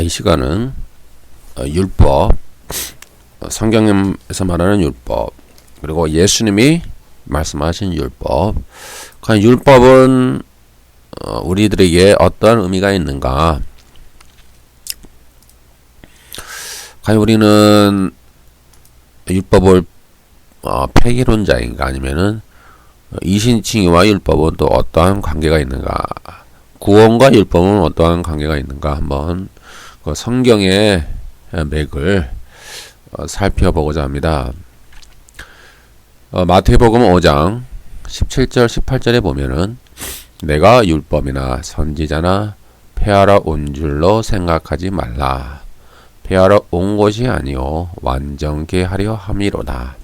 이 시간은 율법, 성경에서 말하는 율법, 그리고 예수님이 말씀하신 율법. 과연 율법은 우리들에게 어떠한 의미가 있는가? 과연 우리는 율법을 폐기론자인가? 아니면은 이신칭의와 율법은 또 어떠한 관계가 있는가? 구원과 율법은 어떠한 관계가 있는가? 한번 그 성경의 맥을 살펴보고자 합니다. 마태복음 5장 17절 18절에 보면은 내가 율법이나 선지자나 폐하러 온 줄로 생각하지 말라. 폐하러 온 것이 아니요 완전케 하려 함이로다.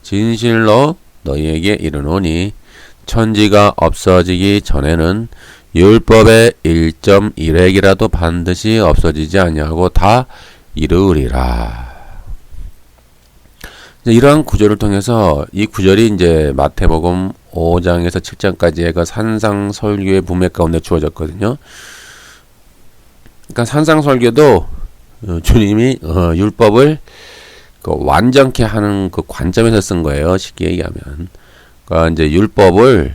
진실로 너희에게 이르노니 천지가 없어지기 전에는 율법의 1.1획이라도 반드시 없어지지 아니하고 다 이루으리라. 이러한 구절을 통해서 이 구절이 이제 마태복음 5장에서 7장까지의 그 산상설교의 문맥 가운데 주어졌거든요. 그러니까 산상설교도 주님이 율법을 그 완전케 하는 그 관점에서 쓴 거예요. 쉽게 얘기하면. 그러니까 이제 율법을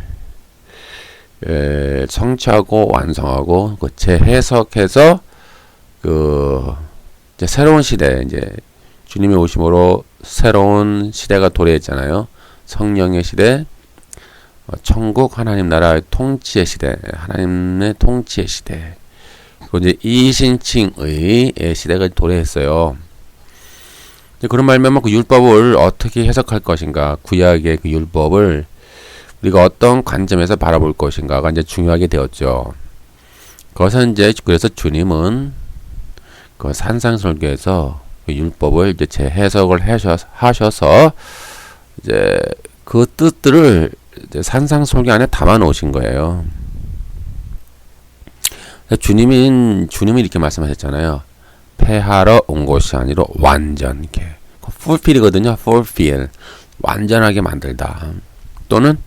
성취하고 완성하고 그 재해석해서 그 이제 새로운 시대, 이제 주님의 오심으로 새로운 시대가 도래했잖아요. 성령의 시대, 천국 하나님 나라의 통치의 시대, 하나님의 통치의 시대. 그리고 이제 이신칭의 시대가 도래했어요. 그런 말미암아 그 율법을 어떻게 해석할 것인가, 구약의 그 율법을 우리가 어떤 관점에서 바라볼 것인가가 이제 중요하게 되었죠. 그것은 이제 그래서 주님은 그 산상설교에서 그 율법을 이제 재해석을 하셔서 이제 그 뜻들을 이제 산상설교 안에 담아 놓으신 거예요. 주님이 이렇게 말씀하셨잖아요. 폐하러 온 것이 아니라 완전케. fulfill이거든요. fulfill. 완전하게 만들다. 또는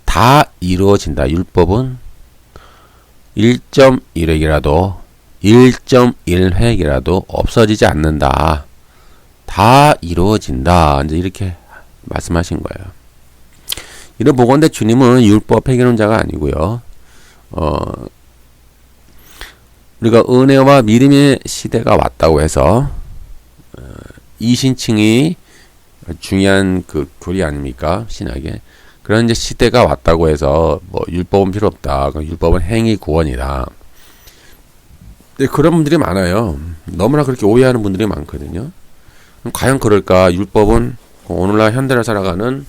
다 이루어진다. 율법은 1.1획이라도 1.1획이라도 없어지지 않는다. 다 이루어진다. 이제 이렇게 말씀하신 거예요. 이런 보건대 주님은 율법 폐기론자가 아니고요. 우리가 은혜와 믿음의 시대가 왔다고 해서 이신칭이 중요한 그 교리 아닙니까? 신학에. 그런 이제 시대가 왔다고 해서 뭐 율법은 필요 없다. 율법은 행위 구원이다. 근데 그런 분들이 많아요. 너무나 그렇게 오해하는 분들이 많거든요. 그럼 과연 그럴까? 율법은 오늘날 현대를 살아가는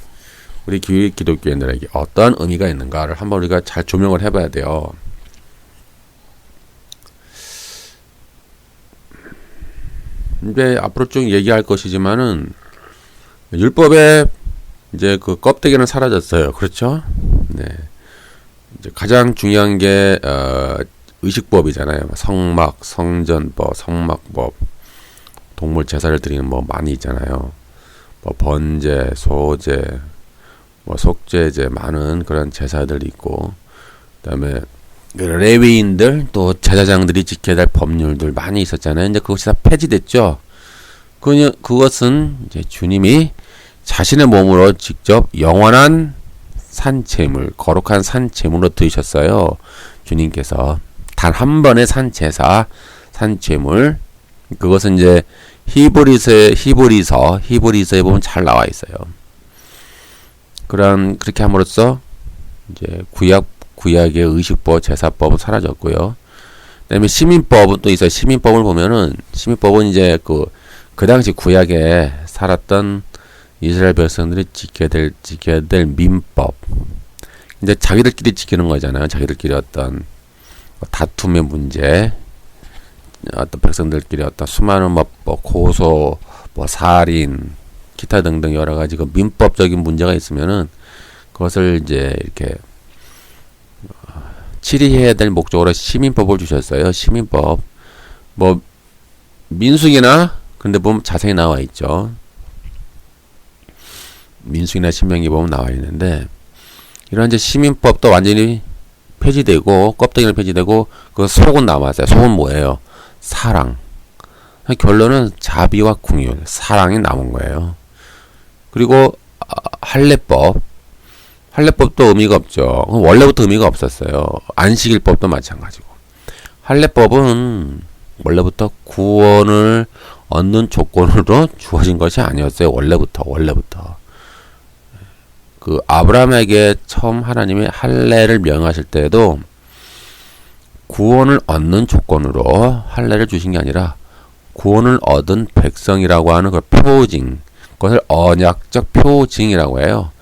우리 기독교인들에게 어떠한 의미가 있는가를 한번 우리가 잘 조명을 해봐야 돼요. 이제 앞으로 쭉 얘기할 것이지만은 율법의 이제 그 껍데기는 사라졌어요. 그렇죠? 네. 이제 가장 중요한 게 의식법이잖아요. 성막, 성전법, 성막법, 동물 제사를 드리는 뭐 많이 있잖아요. 뭐 번제, 소제, 뭐 속죄제 많은 그런 제사들이 있고, 그다음에 레위인들 또 제사장들이 지켜야 될 법률들 많이 있었잖아요. 이제 그것이 다 폐지됐죠. 그것은 이제 주님이 자신의 몸으로 직접 영원한 산제물, 거룩한 산제물로 드셨어요. 주님께서 단 한 번의 산제사, 산제물. 그것은 이제 히브리서에 보면 잘 나와 있어요. 그렇게 함으로써 이제 구약의 의식법, 제사법은 사라졌고요. 그다음에 시민법은 또 있어요. 시민법을 보면은 시민법은 이제 그 당시 구약에 살았던 이스라엘 백성들이 지켜야 될 민법. 이제 자기들끼리 지키는 거잖아요. 자기들끼리 어떤 다툼의 문제, 어떤 백성들끼리 어떤 수많은 뭐 고소, 뭐 살인, 기타 등등 여러 가지 그 민법적인 문제가 있으면은 그것을 이제 이렇게 치리해야 될 목적으로 시민법을 주셨어요. 시민법. 뭐 민수기나 근데 보면 자세히 나와 있죠. 민수기나 신명기 보면 나와 있는데 이런 이제 시민법도 완전히 폐지되고 껍데기는 폐지되고 그 속은 남았어요. 속은 뭐예요? 사랑. 결론은 자비와 궁율, 사랑이 남은 거예요. 그리고 할례법. 할례법도 의미가 없죠. 원래부터 의미가 없었어요. 안식일법도 마찬가지고. 할례법은 원래부터 구원을 얻는 조건으로 주어진 것이 아니었어요. 원래부터. 그 아브라함에게 처음 하나님이 할례를 명하실 때에도 구원을 얻는 조건으로 할례를 주신 게 아니라 구원을 얻은 백성이라고 하는 그 표징, 그것을 언약적 표징이라고 해요.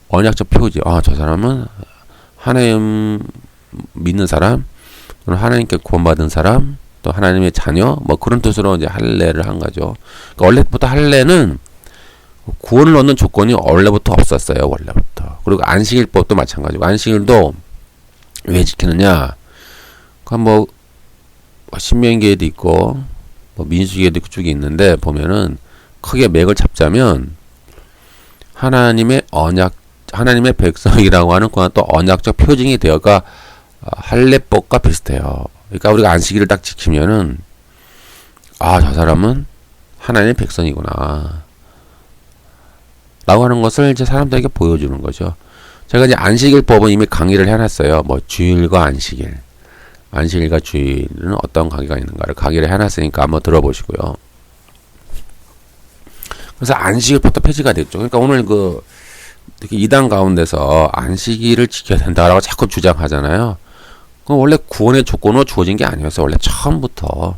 언약적 표징. 저 사람은 하나님 믿는 사람, 또는 하나님께 구원받은 사람, 또 하나님의 자녀, 뭐 그런 뜻으로 이제 할례를 한 거죠. 그러니까 원래부터 할례는 구원을 얻는 조건이 원래부터 없었어요. 원래부터. 그리고 안식일법도 마찬가지고, 안식일도 왜 지키느냐? 뭐 신명기에도 있고 뭐 민수기에도 그쪽에 있는데 보면은 크게 맥을 잡자면 하나님의 백성이라고 하는 그런 또 언약적 표징이 되어가 할례법과 비슷해요. 그러니까 우리가 안식일을 딱 지키면은 저 사람은 하나님의 백성이구나 라고 하는 것을 이제 사람들에게 보여주는 거죠. 제가 이제 안식일법은 이미 강의를 해놨어요. 뭐 주일과 안식일과 주일은 어떤 관계가 있는가를 강의를 해놨으니까 한번 들어보시고요. 그래서 안식일부터 폐지가 됐죠. 그러니까 오늘 이렇게 이단 가운데서 안식일을 지켜야 된다라고 자꾸 주장하잖아요. 그건 원래 구원의 조건으로 주어진 게 아니었어요. 원래 처음부터.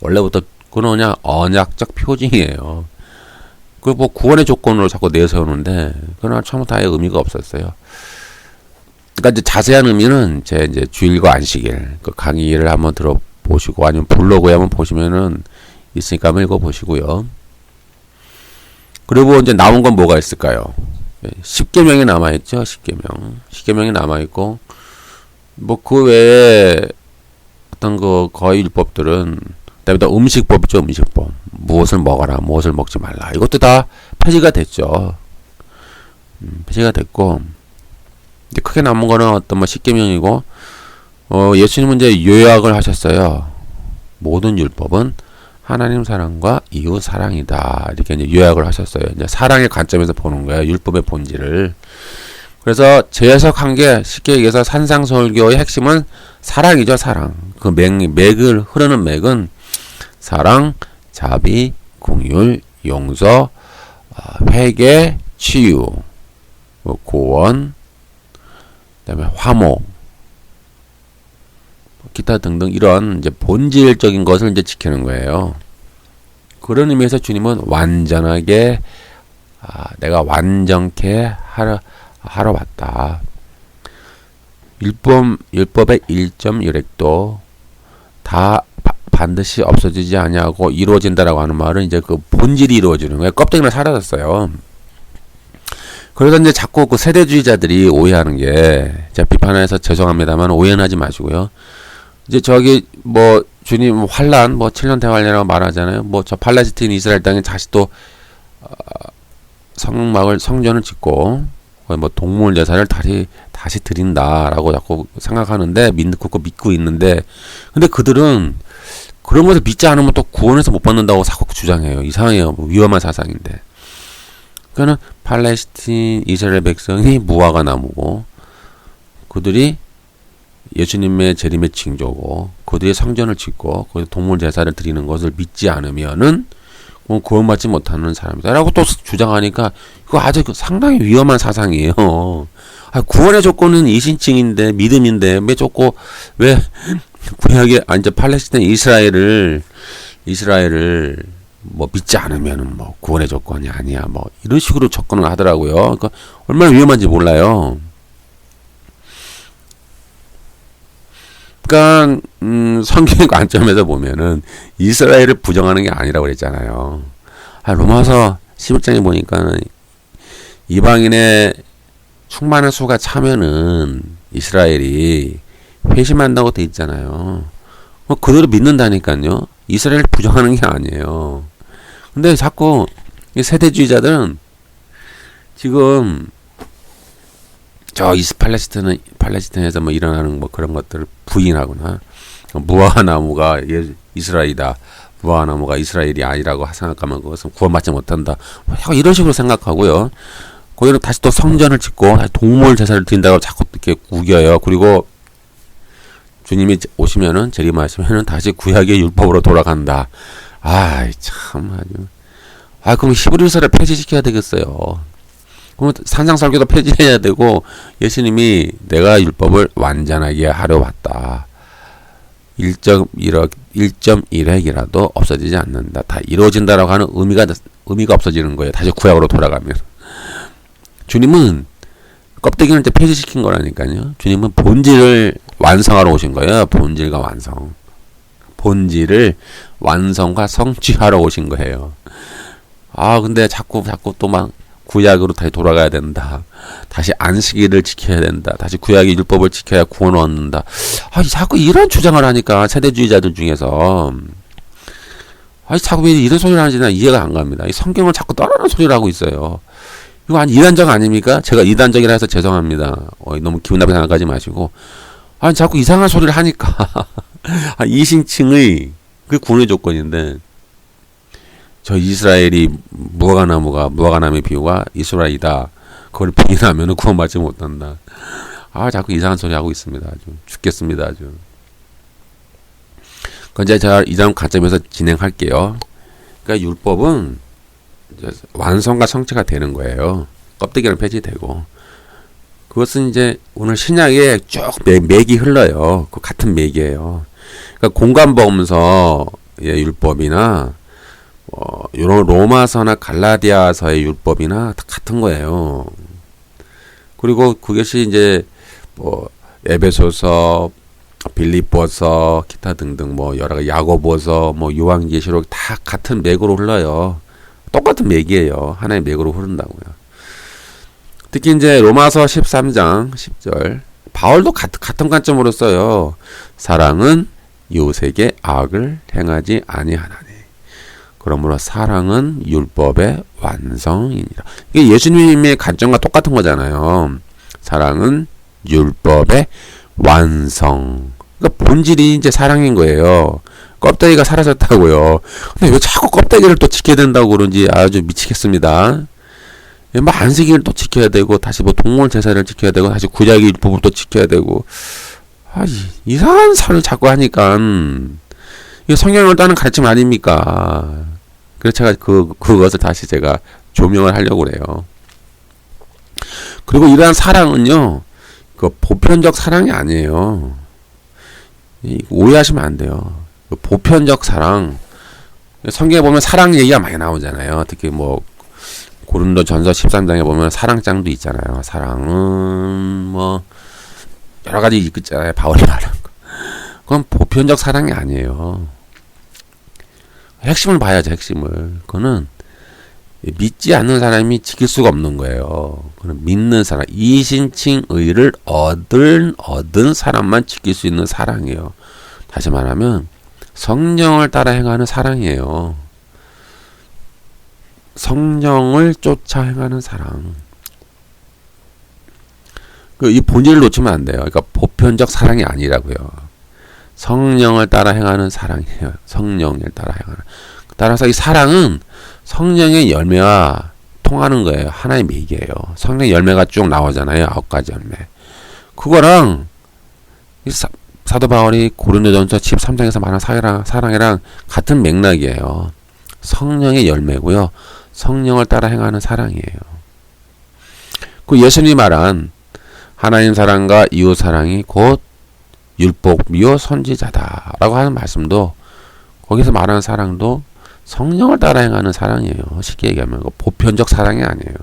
원래부터 그건 그냥 언약적 표징이에요. 그 뭐 구원의 조건으로 자꾸 내세우는데 그러나 처음부터 아예 의미가 없었어요. 그러니까 이제 자세한 의미는 제 이제 주일과 안식일 그 강의를 한번 들어보시고 아니면 블로그에 한번 보시면은 있으니까 한번 읽어보시고요. 그리고 이제 남은 건 뭐가 있을까요? 10계명이 남아있죠. 10계명이 남아있고 뭐 그 외에 어떤 거의 율법들은 그다음에 또 음식법 있죠. 음식법. 무엇을 먹어라, 무엇을 먹지 말라. 이것도 다 폐지가 됐죠. 폐지가 됐고 이제 크게 남은 거는 어떤 뭐 10계명이고 예수님은 이제 요약을 하셨어요. 모든 율법은 하나님 사랑과 이웃 사랑이다. 이렇게 이제 요약을 하셨어요. 이제 사랑의 관점에서 보는 거예요. 율법의 본질을. 그래서 재해석한 게 쉽게 얘기해서 산상설교의 핵심은 사랑이죠. 사랑. 그 맥을 흐르는 맥은 사랑, 자비, 긍휼, 용서, 회개, 치유, 구원, 그다음에 화목, 기타 등등 이런 이제 본질적인 것을 이제 지키는 거예요. 그런 의미에서 주님은 완전하게 내가 완전케 하러 왔다. 율법의 1.1획도 다 반드시 없어지지 아니하고 이루어진다라고 하는 말은 이제 그 본질이 이루어지는 거예요. 껍데기는 사라졌어요. 그래서 이제 자꾸 그 세대주의자들이 오해하는 게 제가 비판해서 죄송합니다만 오해는 하지 마시고요. 이제 저기 뭐 주님 환란 뭐 7년 대환란이라고 말하잖아요. 뭐 저 팔레스타인 이스라엘 땅에 다시 또 성전을 짓고 뭐 동물 제사를 다시 드린다라고 자꾸 생각하는데 믿고 있는데 근데 그들은 그런 것을 믿지 않으면 또 구원해서 못 받는다고 자꾸 주장해요. 이상해요. 뭐 위험한 사상인데. 그러니까 팔레스타인 이스라엘 백성이 무화과 나무고 그들이 예수님의 재림의 징조고 그들이 성전을 짓고 거기서 동물 제사를 드리는 것을 믿지 않으면은 구원받지 못하는 사람이다 라고 또 주장하니까 이거 아주 상당히 위험한 사상이에요. 구원의 조건은 이신칭인데 믿음인데 왜 구약에 이제 팔레스타인 이스라엘을 뭐 믿지 않으면은 뭐 구원의 조건이 아니야 뭐 이런 식으로 접근을 하더라고요. 그러니까 얼마나 위험한지 몰라요. 그러니까 성경의 관점에서 보면은 이스라엘을 부정하는 게 아니라고 그랬잖아요. 로마서 11장에 보니까 이방인의 충만한 수가 차면은 이스라엘이 회심한다고 돼 있잖아요. 그대로 믿는다니까요. 이스라엘을 부정하는 게 아니에요. 근데 자꾸 이 세대주의자들은 지금 저 팔레스타인에서 뭐 일어나는 뭐 그런 것들을 부인하거나 무화과나무가 이스라엘이다. 무화과나무가 이스라엘이 아니라고 생각하면 그것은 구원받지 못한다. 이런 식으로 생각하고요. 거기는 다시 또 성전을 짓고 다시 동물 제사를 드린다고 자꾸 이렇게 우겨요. 그리고 주님이 오시면은 재림하시면은 다시 구약의 율법으로 돌아간다. 참 아주. 그럼 히브리서를 폐지시켜야 되겠어요. 그럼 산상설교도 폐지해야 되고 예수님이 내가 율법을 완전하게 하려 왔다. 1.1획이라도 없어지지 않는다. 다 이루어진다라고 하는 의미가 없어지는 거예요. 다시 구약으로 돌아가면. 주님은 껍데기를 이제 폐지시킨 거라니까요. 주님은 본질을 완성하러 오신 거예요. 본질과 완성. 본질을 완성과 성취하러 오신 거예요. 근데 자꾸 또 막 구약으로 다시 돌아가야 된다. 다시 안식일을 지켜야 된다. 다시 구약의 율법을 지켜야 구원을 얻는다. 자꾸 이런 주장을 하니까 세대주의자들 중에서 자꾸 왜 이런 소리를 하는지 난 이해가 안 갑니다. 이 성경을 자꾸 떠나는 소리를 하고 있어요. 이거 한 이단적 아닙니까? 제가 이단적이라 해서 죄송합니다. 너무 기분 나쁘게 생각하지 마시고 자꾸 이상한 소리를 하니까 이신칭의 그 구원의 조건인데 저 이스라엘이 무화과나무의 비유가 이스라엘이다. 그걸 부인하면 구원받지 못한다. 자꾸 이상한 소리 하고 있습니다. 아주 죽겠습니다. 아주. 그건 이제 제가 이런 관점에서 진행할게요. 그러니까 율법은 완성과 성취가 되는 거예요. 껍데기는 폐지되고. 그것은 이제 오늘 신약에 쭉 맥이 흘러요. 그 같은 맥이에요. 그러니까 공간보험서 율법이나 이런 로마서나 갈라디아서의 율법이나 다 같은 거예요. 그리고 그것이 이제 에베소서, 빌립보서, 기타 등등 여러 가지 야고보서, 요한계시록 다 같은 맥으로 흘러요. 똑같은 맥이에요. 하나의 맥으로 흐른다고요. 특히 이제 로마서 13장 10절 바울도 같은 관점으로 써요. 사랑은 이웃에게 악을 행하지 아니하나니. 그러므로 사랑은 율법의 완성이니라. 이게 예수님의 관점과 똑같은 거잖아요. 사랑은 율법의 완성. 그러니까 본질이 이제 사랑인 거예요. 껍데기가 사라졌다고요. 근데 왜 자꾸 껍데기를 또 지켜야 된다고 그런지 아주 미치겠습니다. 안식일을 또 지켜야 되고 다시 동물 제사를 지켜야 되고 다시 구약의 율법을 또 지켜야 되고 이상한 소리를 자꾸 하니까 이게 성경을 따는 가르침 아닙니까? 그래서 제가 그것을 다시 제가 조명을 하려고 그래요. 그리고 이러한 사랑은요, 보편적 사랑이 아니에요. 오해하시면 안 돼요. 보편적 사랑. 성경에 보면 사랑 얘기가 많이 나오잖아요. 특히 고린도전서 13장에 보면 사랑장도 있잖아요. 사랑은 여러 가지 있잖아요. 바울이 말한 거. 그건 보편적 사랑이 아니에요. 핵심을 봐야죠. 핵심을. 그거는 믿지 않는 사람이 지킬 수가 없는 거예요. 그건 믿는 사람, 이신칭의를 얻은 사람만 지킬 수 있는 사랑이에요. 다시 말하면 성령을 따라 행하는 사랑이에요. 성령을 쫓아 행하는 사랑. 이 본질을 놓치면 안 돼요. 그러니까 보편적 사랑이 아니라고요. 성령을 따라 행하는 사랑이에요. 성령을 따라 행하는. 따라서 이 사랑은 성령의 열매와 통하는 거예요. 하나의 맥이에요. 성령의 열매가 쭉 나오잖아요. 9가지 열매. 그거랑 사도 바울이 고린도전서 13장에서 말한 사랑이랑 같은 맥락이에요. 성령의 열매고요. 성령을 따라 행하는 사랑이에요. 그 예수님이 말한 하나님 사랑과 이웃 사랑이 곧 율법이요 선지자다라고 하는 말씀도 거기서 말하는 사랑도 성령을 따라 행하는 사랑이에요. 쉽게 얘기하면 보편적 사랑이 아니에요.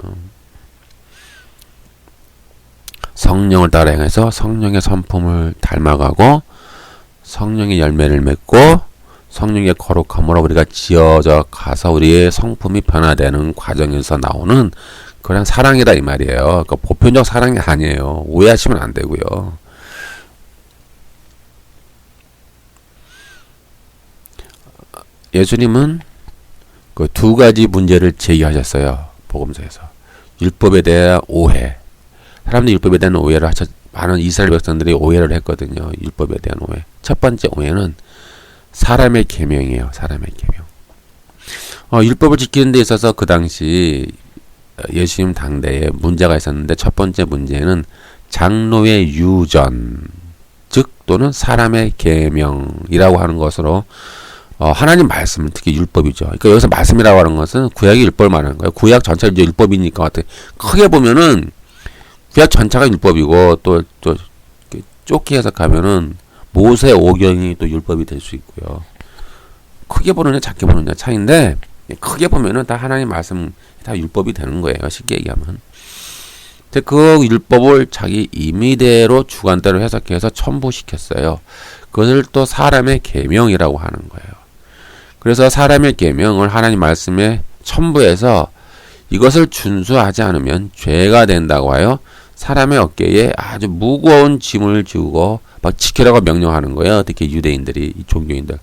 성령을 따라 행해서 성령의 성품을 닮아가고 성령의 열매를 맺고 성령의 거룩함으로 우리가 지어져 가서 우리의 성품이 변화되는 과정에서 나오는 그런 사랑이다 이 말이에요. 그러니까 보편적 사랑이 아니에요. 오해하시면 안 되고요. 예수님은 그 두 가지 문제를 제기하셨어요. 복음서에서. 율법에 대한 오해. 사람들이 율법에 대한 오해를 많은 이스라엘 백성들이 오해를 했거든요. 율법에 대한 오해. 첫 번째 오해는 사람의 계명이에요. 사람의 계명. 율법을 지키는 데 있어서 그 당시 예수님 당대에 문제가 있었는데, 첫 번째 문제는 장로의 유전, 즉 또는 사람의 계명이라고 하는 것으로 하나님 말씀, 특히 율법이죠. 그러니까 여기서 말씀이라고 하는 것은 구약의 율법을 말하는 거예요. 구약 전체가 이제 율법이니까 크게 보면은 구약 전체가 율법이고, 또 좁게 해석하면은 모세 오경이 또 율법이 될 수 있고요. 크게 보느냐 작게 보느냐 차이인데, 크게 보면은 다 하나님 말씀 다 율법이 되는 거예요. 쉽게 얘기하면. 그 율법을 자기 임의대로 주관대로 해석해서 첨부시켰어요. 그것을 또 사람의 계명이라고 하는 거예요. 그래서 사람의 계명을 하나님 말씀에 첨부해서 이것을 준수하지 않으면 죄가 된다고 하여 사람의 어깨에 아주 무거운 짐을 지우고 막 지키라고 명령하는 거예요. 특히 유대인들이, 종교인들,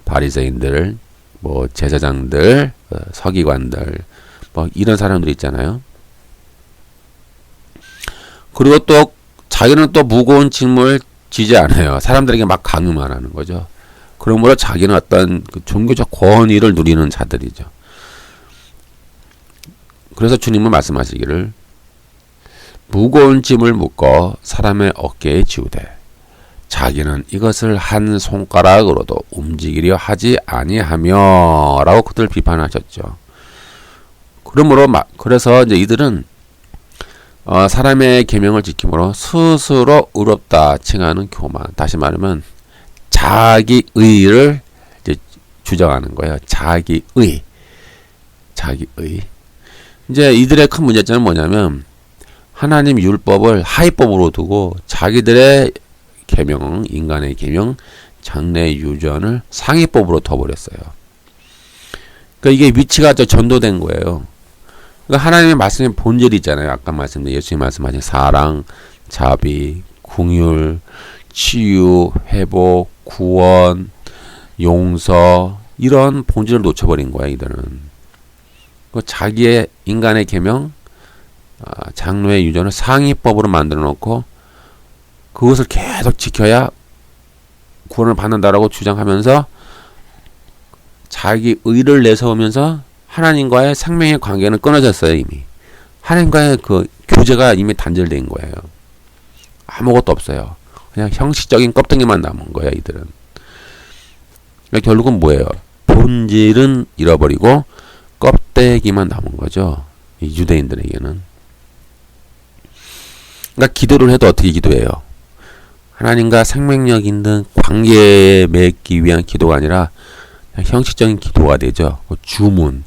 바리새인들, 뭐 제사장들, 서기관들, 뭐 이런 사람들 있잖아요. 그리고 또 자기는 또 무거운 짐을 지지 않아요. 사람들에게 막 강요만 하는 거죠. 그러므로 자기는 어떤 그 종교적 권위를 누리는 자들이죠. 그래서 주님은 말씀하시기를 무거운 짐을 묶어 사람의 어깨에 지우되 자기는 이것을 한 손가락으로도 움직이려 하지 아니하며 라고 그들 비판하셨죠. 그래서 이제 이들은 사람의 계명을 지킴으로 스스로 의롭다 칭하는 교만, 다시 말하면 자기 의를 이제 주장하는 거예요. 자기 의. 이제 이들의 큰 문제점은 뭐냐면 하나님 율법을 하위법으로 두고 자기들의 계명, 인간의 계명, 장래 유전을 상위법으로 둬버렸어요. 그러니까 이게 위치가 전도된 거예요. 그러니까 하나님의 말씀의 본질이 있잖아요. 아까 말씀드린 예수님 말씀하신 사랑, 자비, 긍휼, 치유, 회복, 구원, 용서, 이런 본질을 놓쳐버린 거야 이들은. 자기의 인간의 계명, 장로의 유전을 상위법으로 만들어 놓고 그것을 계속 지켜야 구원을 받는다라고 주장하면서 자기 의를 내세우면서 하나님과의 생명의 관계는 끊어졌어요. 이미 하나님과의 그 교제가 이미 단절된 거예요. 아무것도 없어요. 그냥 형식적인 껍데기만 남은 거예요. 이들은. 그러니까 결국은 뭐예요? 본질은 잃어버리고 껍데기만 남은 거죠. 이 유대인들에게는. 그러니까 기도를 해도 어떻게 기도해요? 하나님과 생명력 있는 관계에 맺기 위한 기도가 아니라 형식적인 기도가 되죠. 주문.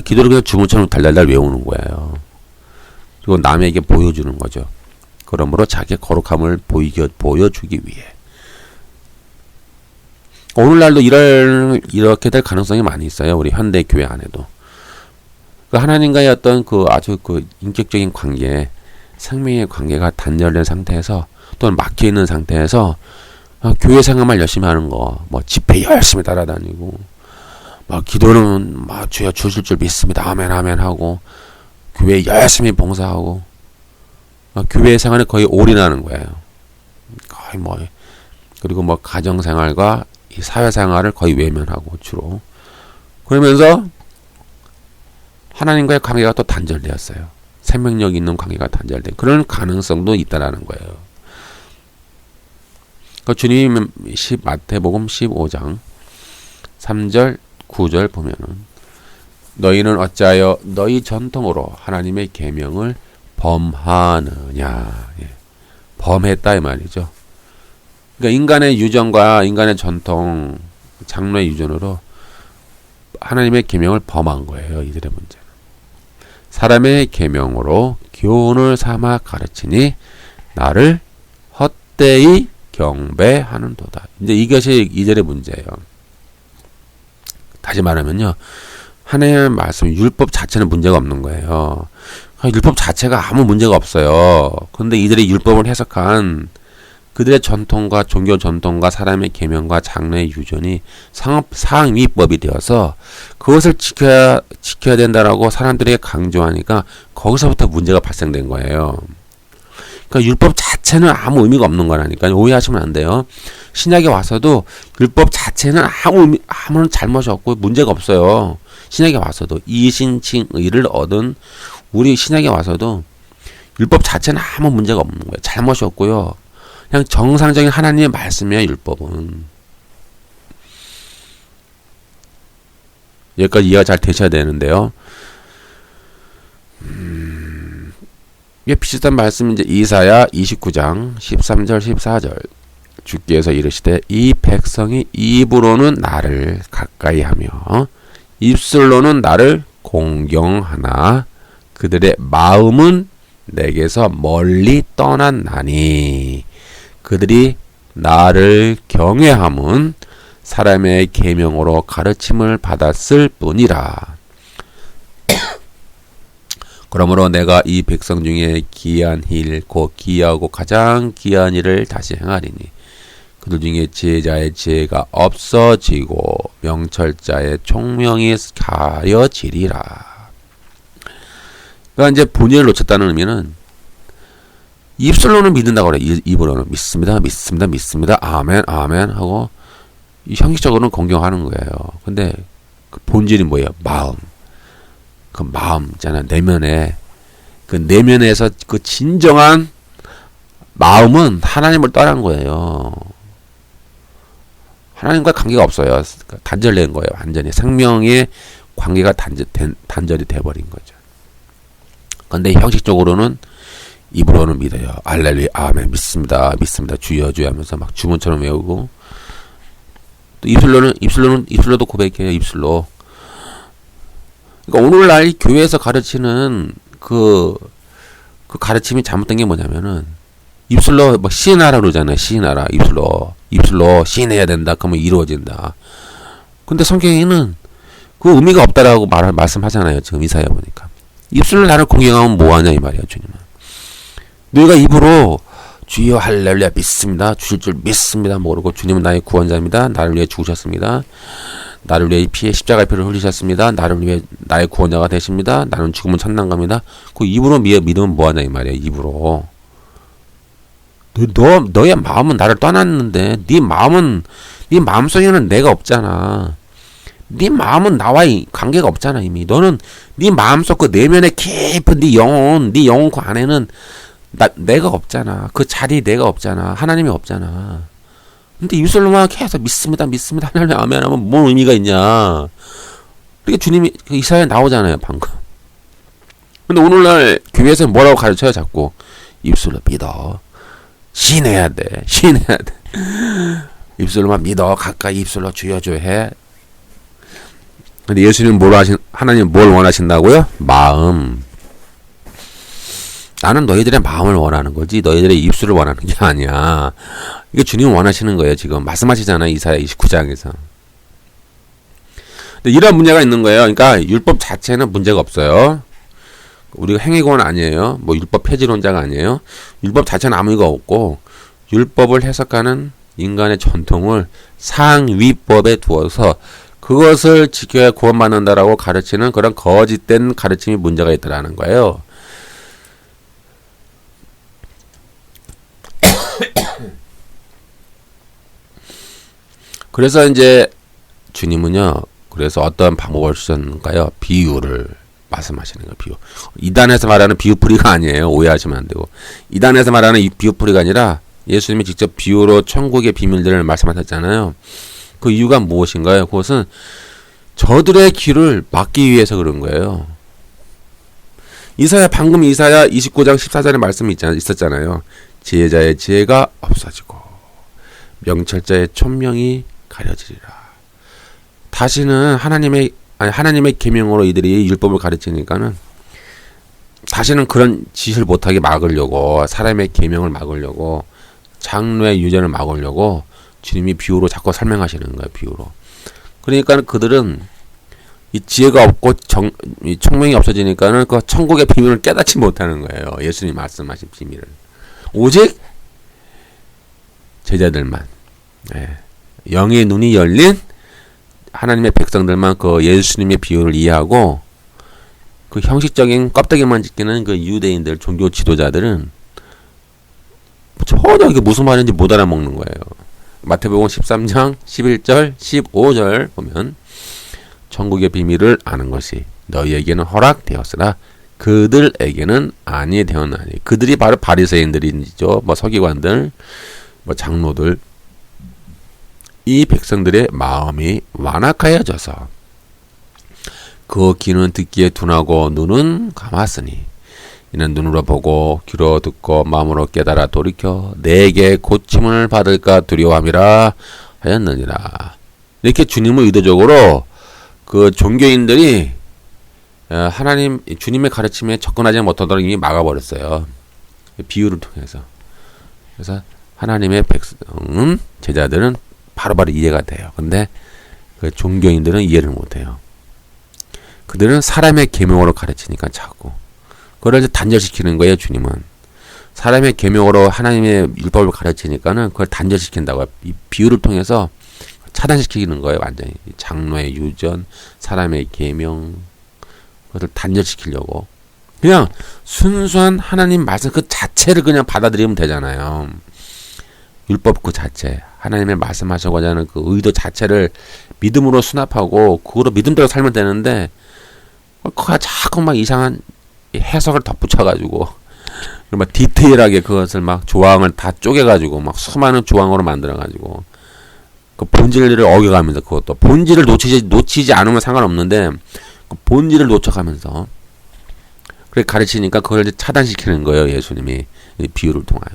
기도를 그냥 주문처럼 달달달 외우는 거예요. 그리고 남에게 보여주는 거죠. 그러므로 자기의 거룩함을 보여주기 위해. 오늘날도 이렇게 될 가능성이 많이 있어요. 우리 현대 교회 안에도. 하나님과의 어떤 아주 인격적인 관계, 생명의 관계가 단절된 상태에서 또는 막혀 있는 상태에서 교회 생활만 열심히 하는 거, 뭐 집회 열심히 따라다니고, 막 기도는 막 주여 주실 줄 믿습니다. 아멘 아멘 하고, 교회 열심히 봉사하고, 교회 생활에 거의 올인하는 거예요. 거의 그리고 가정 생활과 이 사회 생활을 거의 외면하고 주로. 그러면서 하나님과의 관계가 또 단절되었어요. 생명력 있는 관계가 단절된 그런 가능성도 있다라는 거예요. 주님 마태복음 15장 3절 9절 보면은 너희는 어찌하여 너희 전통으로 하나님의 계명을 범하느냐. 범했다 이 말이죠. 그러니까 인간의 유전과 인간의 전통, 장로의 유전으로 하나님의 계명을 범한 거예요. 이들의 문제는. 사람의 계명으로 교훈을 삼아 가르치니 나를 헛되이 경배하는도다. 이제 이것이 이들의 문제예요. 다시 말하면요, 하나님의 말씀, 율법 자체는 문제가 없는 거예요. 율법 자체가 아무 문제가 없어요. 그런데 이들이 율법을 해석한 그들의 전통과 종교 전통과 사람의 계명과 장래의 유전이 상위법이 되어서 그것을 지켜야 된다라고 사람들에게 강조하니까 거기서부터 문제가 발생된 거예요. 그러니까 율법 자체는 아무 의미가 없는 거라니까요. 오해하시면 안 돼요. 신약에 와서도 율법 자체는 아무런 잘못이 없고 문제가 없어요. 신약에 와서도 이신칭의를 얻은 우리 신약에 와서도 율법 자체는 아무 문제가 없는 거예요. 잘못이 없고요. 그냥 정상적인 하나님의 말씀이에요. 율법은. 여기까지 이해가 잘 되셔야 되는데요. 이게 비슷한 말씀이 이제 이사야 29장 13절 14절 주께서 이르시되 이 백성이 입으로는 나를 가까이하며 입술로는 나를 공경하나 그들의 마음은 내게서 멀리 떠났나니 그들이 나를 경외함은 사람의 계명으로 가르침을 받았을 뿐이라. 그러므로 내가 이 백성 중에 기이한 일, 곧 기이하고 가장 기이한 일을 다시 행하리니 그들 중에 지혜자의 지혜가 없어지고 명철자의 총명이 가려지리라. 그러니까 이제 본질을 놓쳤다는 의미는 입술로는 믿는다고 그래. 입으로는 믿습니다, 믿습니다, 믿습니다, 아멘, 아멘 하고 형식적으로는 공경하는 거예요. 근데 그 본질이 뭐예요? 마음. 그 마음 있잖아. 내면에 그 내면에서 그 진정한 마음은 하나님을 떠난 거예요. 하나님과 관계가 없어요. 단절된 거예요. 완전히 생명의 관계가 단절이 돼버린 거죠. 근데 형식적으로는 입으로는 믿어요. 알렐루야, 아멘, 믿습니다, 믿습니다, 주여, 주여 하면서 막 주문처럼 외우고 또 입술로도 고백해요. 입술로. 그러니까 오늘날 교회에서 가르치는 그 가르침이 잘못된 게 뭐냐면은 입술로 뭐 시인하라 그러잖아요. 시인하라. 입술로 시인해야 된다. 그러면 이루어진다. 근데 성경에는 그 의미가 없다라고 말씀하잖아요. 지금 이사야 보니까. 입술로 나를 공경하면 뭐하냐 이 말이야. 주님은. 너희가 입으로 주여 할렐루야 믿습니다. 주실 줄 믿습니다. 모르고 주님은 나의 구원자입니다. 나를 위해 죽으셨습니다. 나를 위해 피해 십자가의 피를 흘리셨습니다. 나를 위해 나의 구원자가 되십니다. 나는 죽으면 천당 갑니다. 그 입으로 믿으면 뭐하냐 이 말이야. 입으로. 너의 마음은 나를 떠났는데 네 마음속에는 내가 없잖아. 네 마음은 나와의 관계가 없잖아. 이미 너는 네 마음속 그 내면에 깊은 네 영혼 그 안에는 내가 없잖아. 그 자리에 내가 없잖아. 하나님이 없잖아. 근데 입술로만 계속 믿습니다, 믿습니다, 하나님 아멘 하면 뭔 의미가 있냐. 그러니까 주님이 이사야에 나오잖아요, 방금. 근데 오늘날 교회에서 뭐라고 가르쳐요, 자꾸. 입술로 믿어. 시인해야 돼. 입술로만 믿어. 가까이 입술로 주여 주여 해. 근데 예수님 하나님 뭘 원하신다고요? 마음. 나는 너희들의 마음을 원하는 거지 너희들의 입술을 원하는 게 아니야. 이게 주님 원하시는 거예요. 지금 말씀하시잖아요. 이사야 29장에서. 근데 이런 문제가 있는 거예요. 그러니까 율법 자체는 문제가 없어요. 우리가 행위권 아니에요. 뭐 율법 폐지론자가 아니에요. 율법 자체는 아무 의미가 없고 율법을 해석하는 인간의 전통을 상위법에 두어서 그것을 지켜야 구원받는다라고 가르치는 그런 거짓된 가르침이 문제가 있다라는 거예요. 그래서 이제 주님은요. 그래서 어떤 방법을 쓰셨는가요? 비유를 말씀하시는 거예요. 비유. 이단에서 말하는 비유풀이가 아니에요. 오해하시면 안 되고. 이단에서 말하는 이 비유풀이가 아니라 예수님이 직접 비유로 천국의 비밀들을 말씀하셨잖아요. 그 이유가 무엇인가요? 그것은 저들의 귀를 막기 위해서 그런 거예요. 방금 이사야 29장 14절의 말씀이 있었잖아요. 지혜자의 지혜가 없어지고 명철자의 총명이 가려지리라. 다시는 하나님의 계명으로 이들이 율법을 가르치니까는 다시는 그런 짓을 못하게 막으려고 사람의 계명을 막으려고 장로의 유전을 막으려고 주님이 비유로 자꾸 설명하시는 거예요. 비유로. 그러니까 그들은 이 지혜가 없고 이 총명이 없어지니까는 그 천국의 비밀을 깨닫지 못하는 거예요. 예수님 말씀하신 비밀을. 오직 제자들만. 영의 눈이 열린 하나님의 백성들만 그 예수님의 비유를 이해하고 그 형식적인 껍데기만 지키는 그 유대인들 종교 지도자들은 전혀 이게 무슨 말인지 못 알아먹는 거예요. 마태복음 13장 11절 15절 보면 천국의 비밀을 아는 것이 너희에게는 허락되었으나 그들에게는 아니되었나니. 그들이 바로 바리새인들이죠. 뭐 서기관들, 뭐 장로들. 이 백성들의 마음이 완악하여져서 그 귀는 듣기에 둔하고 눈은 감았으니 이는 눈으로 보고 귀로 듣고 마음으로 깨달아 돌이켜 내게 고침을 받을까 두려워함이라 하였느니라. 이렇게 주님은 의도적으로 그 종교인들이 하나님 주님의 가르침에 접근하지 못하도록 이미 막아버렸어요. 비유를 통해서. 그래서 하나님의 백성은 제자들은 바로바로 이해가 돼요. 근데 그 종교인들은 이해를 못해요. 그들은 사람의 계명으로 가르치니까 자꾸 그걸 이제 단절시키는 거예요. 주님은 사람의 계명으로 하나님의 율법을 가르치니까는 그걸 단절시킨다고요. 이 비유를 통해서 차단시키는 거예요. 완전히 장로의 유전, 사람의 계명, 그것을 단절시키려고. 그냥 순수한 하나님 말씀 그 자체를 그냥 받아들이면 되잖아요. 율법 그 자체, 하나님의 말씀하시고자 하는 그 의도 자체를 믿음으로 수납하고 그거로 믿음대로 살면 되는데 그거 자꾸 막 이상한 해석을 덧붙여가지고 막 디테일하게 그것을 막 조항을 다 쪼개가지고 막 수많은 조항으로 만들어가지고 그 본질을 어겨가면서 그것도 본질을 놓치지 않으면 상관없는데 그 본질을 놓쳐가면서 그렇게 가르치니까 그걸 이제 차단시키는 거예요. 예수님이 이 비유를 통하여.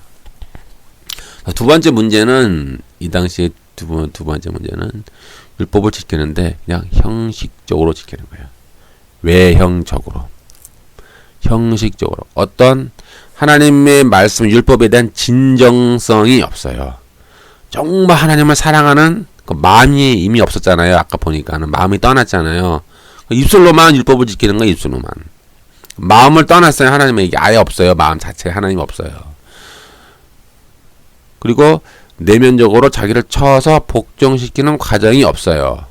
두 번째 문제는 이 당시에 두 번째 문제는 율법을 지키는데 그냥 형식적으로 지키는 거예요. 외형적으로, 형식적으로 어떤 하나님의 말씀 율법에 대한 진정성이 없어요. 정말 하나님을 사랑하는 그 마음이 이미 없었잖아요. 아까 보니까는 마음이 떠났잖아요. 입술로만 율법을 지키는 거예요. 입술로만. 마음을 떠났어요. 하나님에게 아예 없어요. 마음 자체에 하나님 없어요. 그리고 내면적으로 자기를 쳐서 복종시키는 과정이 없어요.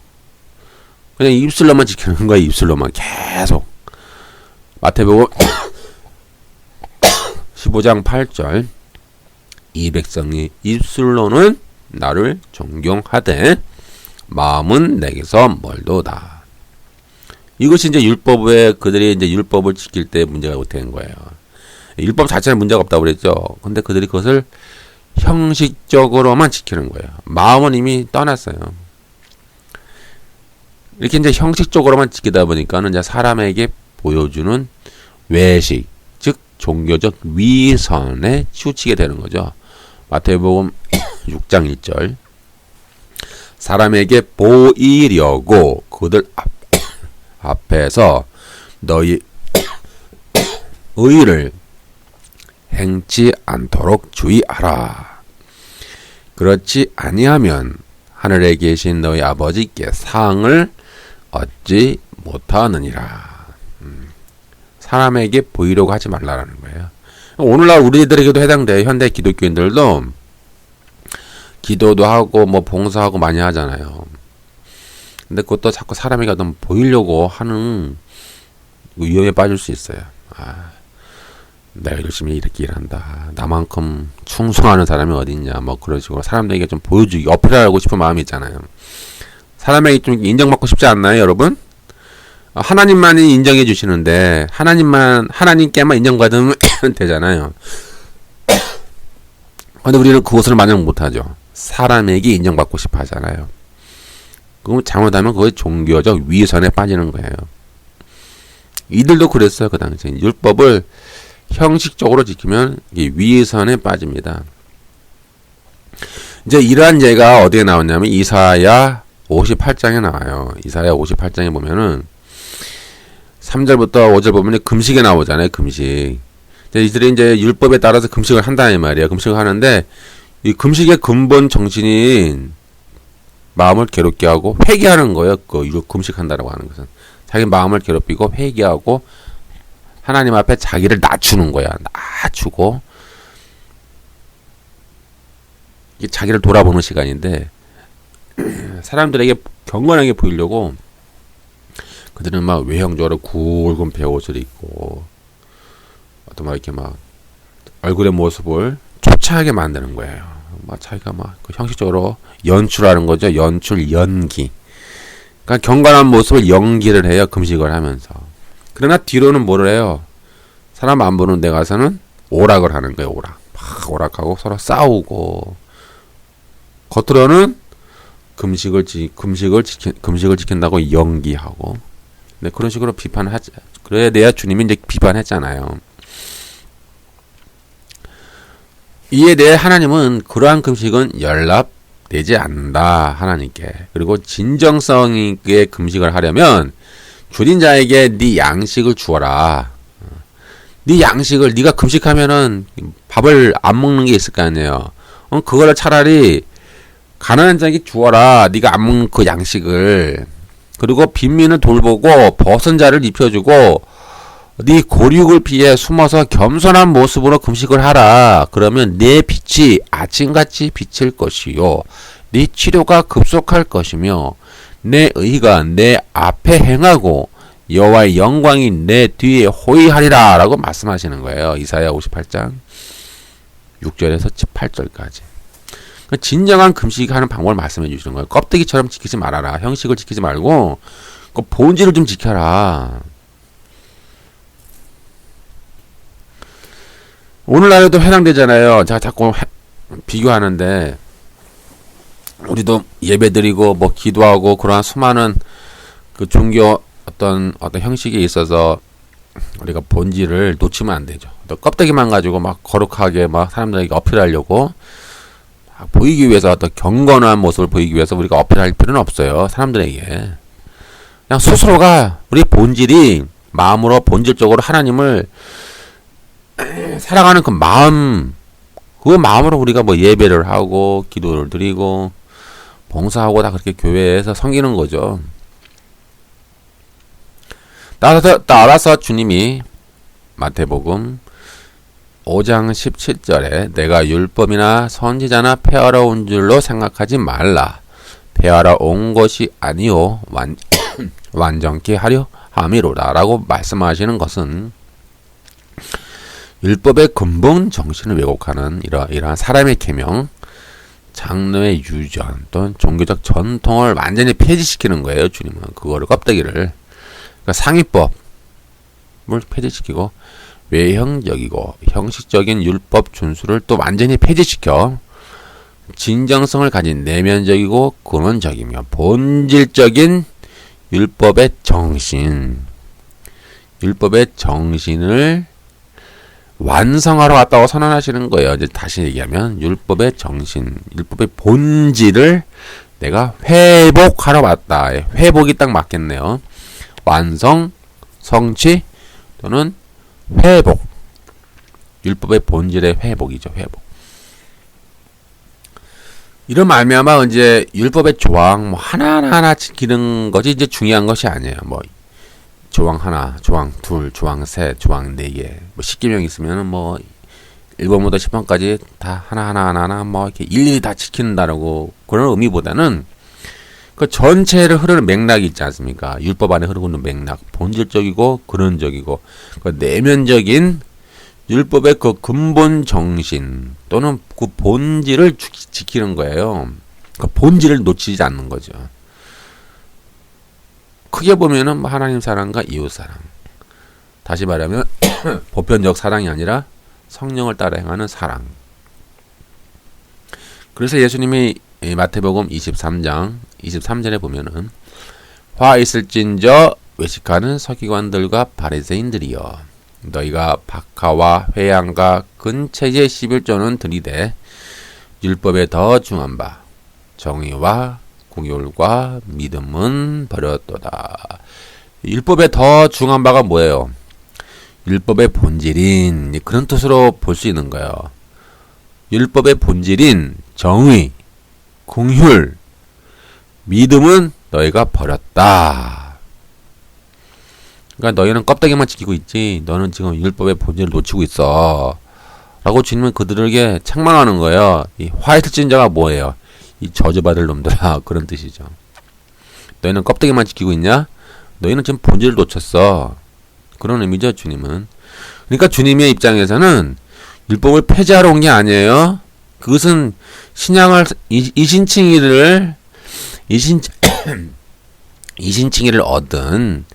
그냥 입술로만 지키는 거예요. 입술로만 계속. 마태복음 15장 8절 이 백성이 입술로는 나를 존경하되 마음은 내게서 멀도다. 이것이 이제 율법에 그들이 이제 율법을 지킬 때 문제가 된 거예요. 율법 자체는 문제가 없다고 그랬죠. 근데 그들이 그것을 형식적으로만 지키는 거예요. 마음은 이미 떠났어요. 이렇게 이제 형식적으로만 지키다 보니까는 이제 사람에게 보여주는 외식, 즉 종교적 위선에 치우치게 되는 거죠. 마태복음 6장 1절 사람에게 보이려고 그들 앞에서 너희 의를 행치 않도록 주의하라. 그렇지 아니하면 하늘에 계신 너희 아버지께 상을 얻지 못하느니라. 사람에게 보이려고 하지 말라라는 거예요. 오늘날 우리들에게도 해당돼요. 현대 기독교인들도 기도도 하고 뭐 봉사하고 많이 하잖아요. 근데 그것도 자꾸 사람에게 너무 보이려고 하는 위험에 빠질 수 있어요. 내가 열심히 이렇게 일한다. 나만큼 충성하는 사람이 어딨냐. 뭐 그런 식으로 사람들에게 좀 보여주기, 어필하고 싶은 마음이 있잖아요. 사람에게 좀 인정받고 싶지 않나요, 여러분? 하나님만이 인정해 주시는데 하나님께만 인정받으면 되잖아요. 근데 우리는 그것을 마냥 못하죠. 사람에게 인정받고 싶어 하잖아요. 그럼 잘못하면 그게 종교적 위선에 빠지는 거예요. 이들도 그랬어요. 그 당시에 율법을 형식적으로 지키면 위선에 빠집니다. 이제 이러한 예가 어디에 나왔냐면 이사야 58장에 나와요. 이사야 58장에 보면은 3절부터 5절 보면 금식에 나오잖아요. 금식. 이들이 이제 율법에 따라서 금식을 한다는 말이에요. 금식을 하는데 이 금식의 근본 정신인 마음을 괴롭게 하고 회개하는 거예요. 그 금식한다라고 하는 것은 자기 마음을 괴롭히고 회개하고 하나님 앞에 자기를 낮추는 거야. 낮추고 이게 자기를 돌아보는 시간인데 사람들에게 경건하게 보이려고 그들은 막 외형적으로 굵은 배옷을 입고 또 막 이렇게 막 얼굴의 모습을 유치하게 만드는 거예요. 자기가 그 형식적으로 연출하는 거죠. 연출, 연기. 그러니까 경건한 모습을 연기를 해요. 금식을 하면서. 그러나 뒤로는 뭐를 해요? 사람 안 보는 데 가서는 오락을 하는 거예요. 오락. 막 오락하고 서로 싸우고. 겉으로는 금식을 지킨다고 연기하고. 네, 그런 식으로 비판하지. 그래야 돼야 주님이 이제 비판했잖아요. 이에 대해 하나님은 그러한 금식은 연락되지 않는다. 하나님께. 그리고 진정성 있게 금식을 하려면 줄인 자에게 네 양식을 주어라. 네 양식을 네가 금식하면은 밥을 안 먹는 게 있을 거 아니에요. 그거를 차라리 가난한 자에게 주어라. 네가 안 먹는 그 양식을. 그리고 빈민을 돌보고 벗은 자를 입혀주고 네 고륙을 피해 숨어서 겸손한 모습으로 금식을 하라. 그러면 네 빛이 아침같이 비칠 것이요 네 치료가 급속할 것이며 내 의가 내 앞에 행하고 여호와의 영광이 내 뒤에 호위하리라 라고 말씀하시는 거예요. 이사야 58장 6절에서 8절까지. 진정한 금식하는 방법을 말씀해 주시는 거예요. 껍데기처럼 지키지 말아라. 형식을 지키지 말고 그 본질을 좀 지켜라. 오늘날에도 해당되잖아요. 제가 자꾸 비교하는데 우리도 예배드리고 뭐 기도하고 그러한 수많은 그 종교 어떤 형식에 있어서 우리가 본질을 놓치면 안 되죠. 또 껍데기만 가지고 막 거룩하게 막 사람들에게 어필하려고 보이기 위해서 어떤 경건한 모습을 보이기 위해서 우리가 어필할 필요는 없어요. 사람들에게. 그냥 스스로가 우리 본질이 마음으로 본질적으로 하나님을 사랑하는 그 마음, 그 마음으로 우리가 뭐 예배를 하고 기도를 드리고 봉사하고 다 그렇게 교회에서 섬기는 거죠. 따라서 주님이 마태복음 5장 17절에 내가 율법이나 선지자나 폐하러 온 줄로 생각하지 말라. 폐하러 온 것이 아니요 완전케 하려 함이로다 라고 말씀하시는 것은 율법의 근본 정신을 왜곡하는 이러한 사람의 계명, 장로의 유전 또는 종교적 전통을 완전히 폐지시키는 거예요. 주님은 그거를 껍데기를. 그러니까 상위법을 폐지시키고 외형적이고 형식적인 율법 준수를 또 완전히 폐지시켜 진정성을 가진 내면적이고 근원적이며 본질적인 율법의 정신을 완성하러 왔다고 선언하시는 거예요. 이제 다시 얘기하면 율법의 정신, 율법의 본질을 내가 회복하러 왔다. 회복이 딱 맞겠네요. 완성, 성취 또는 회복. 율법의 본질의 회복이죠. 회복. 이런 말미암아 이제 율법의 조항 뭐 하나하나 지키는 것이 이제 중요한 것이 아니에요. 뭐 조항 하나, 조항 둘, 조항 셋, 조항 4개. 뭐 10계명 있으면은 뭐 1번부터 10번까지 다 하나하나 뭐 이렇게 일일이 다 지킨다라고 그런 의미보다는 그 전체를 흐르는 맥락이 있지 않습니까? 율법 안에 흐르고 있는 맥락, 본질적이고 근원적이고 그 내면적인 율법의 그 근본 정신 또는 그 본질을 지키는 거예요. 그 본질을 놓치지 않는 거죠. 크게 보면은 하나님 사랑과 이웃 사랑. 다시 말하면 보편적 사랑이 아니라 성령을 따라 행하는 사랑. 그래서 예수님이 마태복음 23장 23절에 보면은 화 있을진저 외식하는 서기관들과 바리새인들이여 너희가 박하와 회양과 근체제 11조는 들이되 율법에 더 중한 바 정의와 공율과 믿음은 버렸도다. 율법에 더 중한 바가 뭐예요? 율법의 본질인 그런 뜻으로 볼 수 있는 거예요. 율법의 본질인 정의, 공율, 믿음은 너희가 버렸다. 그러니까 너희는 껍데기만 지키고 있지 너는 지금 율법의 본질을 놓치고 있어. 라고 주님은 그들에게 책망하는 거예요. 이 화이트진자가 뭐예요? 이 저주받을 놈들아 그런 뜻이죠. 너희는 껍데기만 지키고 있냐? 너희는 지금 본질을 놓쳤어. 그런 의미죠. 주님은. 그러니까 주님의 입장에서는 율법을 폐지하러 온 게 아니에요. 그것은 신앙을 이신칭의를 이신칭의를 얻은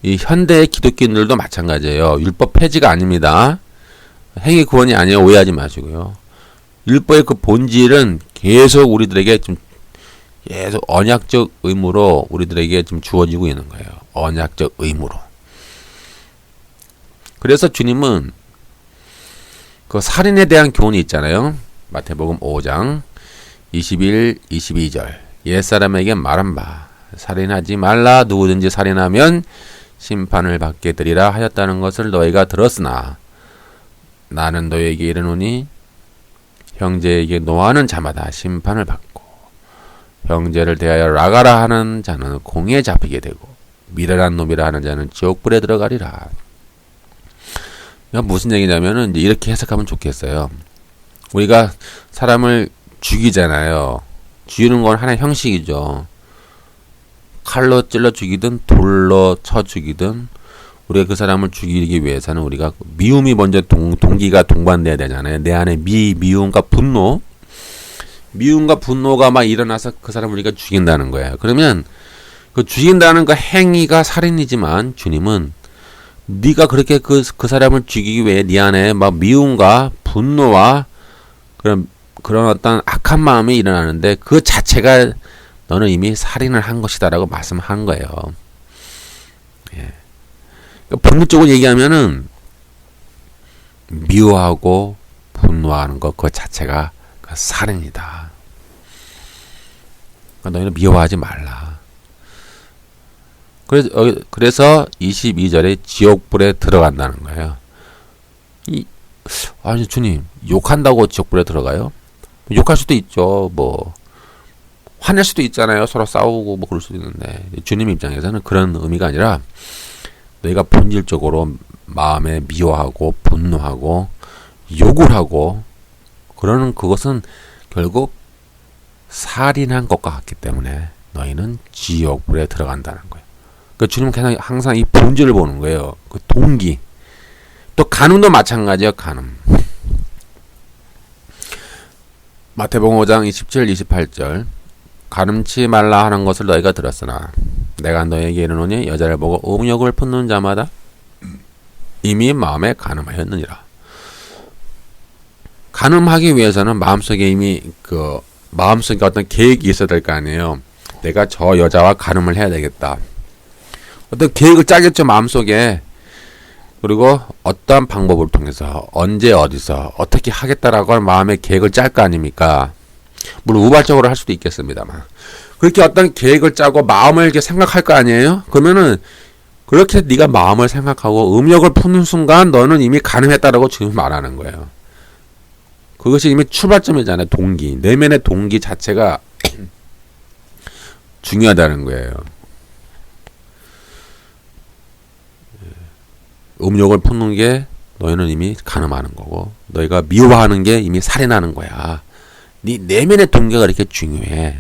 이 현대의 기독교인들도 마찬가지예요. 율법 폐지가 아닙니다. 행위 구원이 아니에요. 오해하지 마시고요. 율법의 그 본질은 계속 우리들에게 좀 계속 언약적 의무로 우리들에게 좀 주어지고 있는 거예요. 언약적 의무로. 그래서 주님은 그 살인에 대한 교훈이 있잖아요. 마태복음 5장 21, 22절. 옛사람에게 말한 바 살인하지 말라. 누구든지 살인하면 심판을 받게 되리라 하였다는 것을 너희가 들었으나 나는 너희에게 이르노니 형제에게 노하는 자마다 심판을 받고 형제를 대하여 라가라 하는 자는 공에 잡히게 되고 미련한 놈이라 하는 자는 지옥불에 들어가리라. 무슨 얘기냐면은 이제 이렇게 해석하면 좋겠어요. 우리가 사람을 죽이잖아요. 죽이는 건 하나의 형식이죠. 칼로 찔러 죽이든 돌로 쳐 죽이든 우리가 그 사람을 죽이기 위해서는 우리가 미움이 먼저 동기가 동반돼야 되잖아요. 내 안에 미움과 분노가 막 일어나서 그 사람을 우리가 죽인다는 거예요. 그러면 그 죽인다는 그 행위가 살인이지만 주님은 네가 그렇게 그 사람을 죽이기 위해 네 안에 막 미움과 분노와 그런 어떤 악한 마음이 일어나는데 그 자체가 너는 이미 살인을 한 것이다라고 말씀한 거예요. 예. 그러니까 본질적으로 얘기하면은 미워하고 분노하는 것 그 자체가 그 살인이다. 그러니까 너희는 미워하지 말라. 그래서 22절에 지옥불에 들어간다는 거예요. 아니 주님 욕한다고 지옥불에 들어가요? 욕할 수도 있죠. 뭐 화낼 수도 있잖아요. 서로 싸우고 뭐 그럴 수도 있는데 주님 입장에서는 그런 의미가 아니라 너희가 본질적으로 마음에 미워하고 분노하고 욕을 하고 그러는 그것은 결국 살인한 것과 같기 때문에 너희는 지옥불에 들어간다는 거예요. 그러니까 주님은 항상 이 본질을 보는 거예요. 그 동기. 또 간음도 마찬가지예요. 간음. 마태복음 5장 27, 28절. 간음치 말라 하는 것을 너희가 들었으나 내가 너희에게 이르노니 여자를 보고 음욕을 품는 자마다 이미 마음에 간음하였느니라. 간음하기 위해서는 마음속에 이미 마음속에 어떤 계획이 있어야 될 거 아니에요. 내가 저 여자와 간음을 해야 되겠다. 어떤 계획을 짜겠죠. 마음속에. 그리고 어떠한 방법을 통해서 언제 어디서 어떻게 하겠다라고 하는 마음의 계획을 짤 거 아닙니까? 물론 우발적으로 할 수도 있겠습니다만 그렇게 어떤 계획을 짜고 마음을 이렇게 생각할 거 아니에요? 그러면은 그렇게 네가 마음을 생각하고 음욕을 푸는 순간 너는 이미 간음했다라고 지금 말하는 거예요. 그것이 이미 출발점이잖아요. 동기. 내면의 동기 자체가 중요하다는 거예요. 음욕을 푸는 게 너희는 이미 간음하는 거고 너희가 미워하는 게 이미 살인하는 거야. 네 내면의 동기가 그렇게 중요해.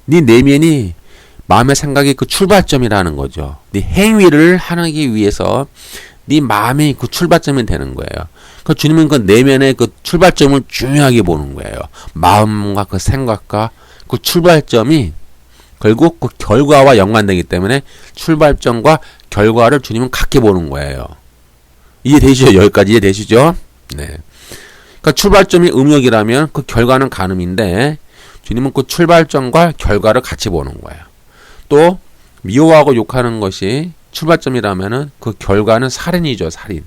네 내면이 마음의 생각이 그 출발점이라는 거죠. 네 행위를 하기 위해서 네 마음이 그 출발점이 되는 거예요. 그 주님은 그 내면의 그 출발점을 중요하게 보는 거예요. 마음과 그 생각과 그 출발점이 결국 그 결과와 연관되기 때문에 출발점과 결과를 주님은 같게 보는 거예요. 이해되시죠? 여기까지 이해되시죠? 네. 그러니까 출발점이 음욕이라면 그 결과는 간음인데 주님은 그 출발점과 결과를 같이 보는 거예요. 또 미워하고 욕하는 것이 출발점이라면은 그 결과는 살인이죠. 살인.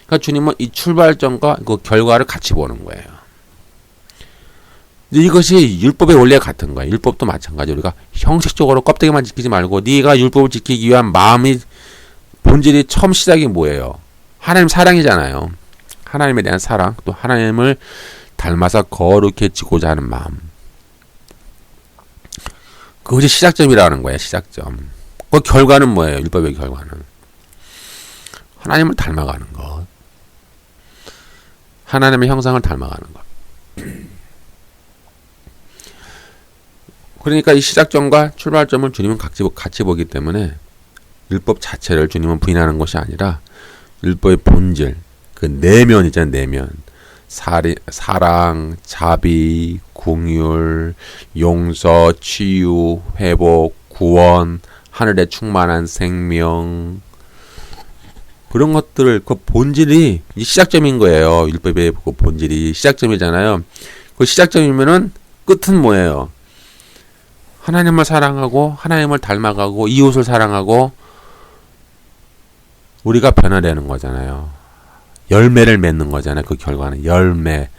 그러니까 주님은 이 출발점과 그 결과를 같이 보는 거예요. 이것이 율법의 원리가 같은 거예요. 율법도 마찬가지. 우리가 형식적으로 껍데기만 지키지 말고 네가 율법을 지키기 위한 마음이 본질이 처음 시작이 뭐예요? 하나님 사랑이잖아요. 하나님에 대한 사랑, 또 하나님을 닮아서 거룩해지고자 하는 마음. 그것이 시작점이라는 거예요. 시작점. 그 결과는 뭐예요? 율법의 결과는 하나님을 닮아가는 것. 하나님의 형상을 닮아가는 것. 그러니까 이 시작점과 출발점을 주님은 같이 보기 때문에 율법 자체를 주님은 부인하는 것이 아니라 율법의 본질, 그 내면 있잖아요. 내면. 사랑, 자비, 긍휼, 용서, 치유, 회복, 구원, 하늘의 충만한 생명, 그런 것들을 그 본질이 시작점인 거예요. 율법의 그 본질이 시작점이잖아요. 그 시작점이면은 끝은 뭐예요? 하나님을 사랑하고 하나님을 닮아가고 이웃을 사랑하고 우리가 변화되는 거잖아요. 열매를 맺는 거잖아요. 그 결과는 열매,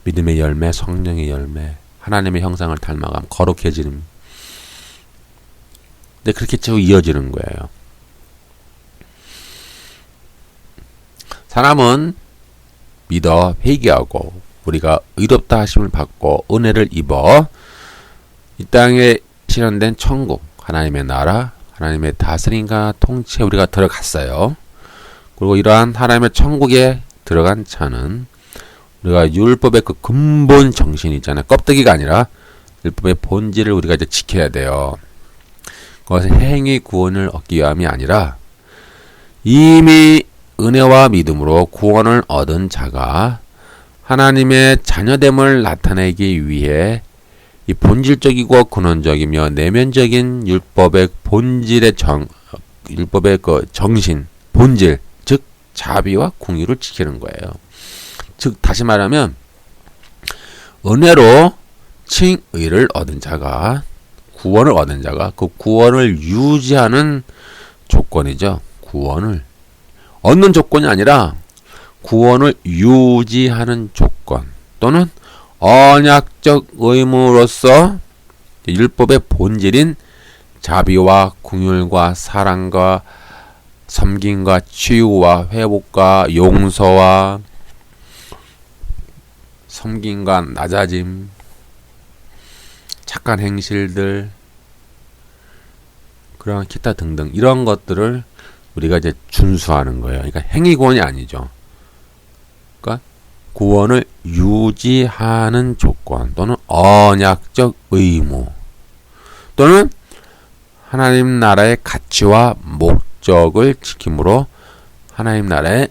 믿음의 열매, 성령의 열매, 하나님의 형상을 닮아감, 거룩해지는. 근데 그렇게 쭉 이어지는 거예요. 사람은 믿어 회개하고 우리가 의롭다 하심을 받고 은혜를 입어 이 땅에 실현된 천국, 하나님의 나라, 하나님의 다스림과 통치에 우리가 들어갔어요. 그리고 이러한 하나님의 천국에 들어간 자는 우리가 율법의 그 근본 정신 있잖아요. 껍데기가 아니라 율법의 본질을 우리가 이제 지켜야 돼요. 그것은 행위 구원을 얻기 위함이 아니라 이미 은혜와 믿음으로 구원을 얻은 자가 하나님의 자녀됨을 나타내기 위해 이 본질적이고 근원적이며 내면적인 율법의 본질의 율법의 그 정신, 본질, 즉 자비와 공의를 지키는 거예요. 즉 다시 말하면 은혜로 칭의를 얻은 자가, 구원을 얻은 자가 그 구원을 유지하는 조건이죠. 구원을 얻는 조건이 아니라 구원을 유지하는 조건 또는 언약적 의무로서 율법의 본질인 자비와 긍휼과 사랑과 섬김과 치유와 회복과 용서와 섬김과 낮아짐, 착한 행실들, 그런 기타 등등 이런 것들을 우리가 이제 준수하는 거예요. 그러니까 행위 구원이 아니죠. 그러니까 구원을 유지하는 조건 또는 언약적 의무 또는 하나님 나라의 가치와 목적을 지킴으로 하나님 나라의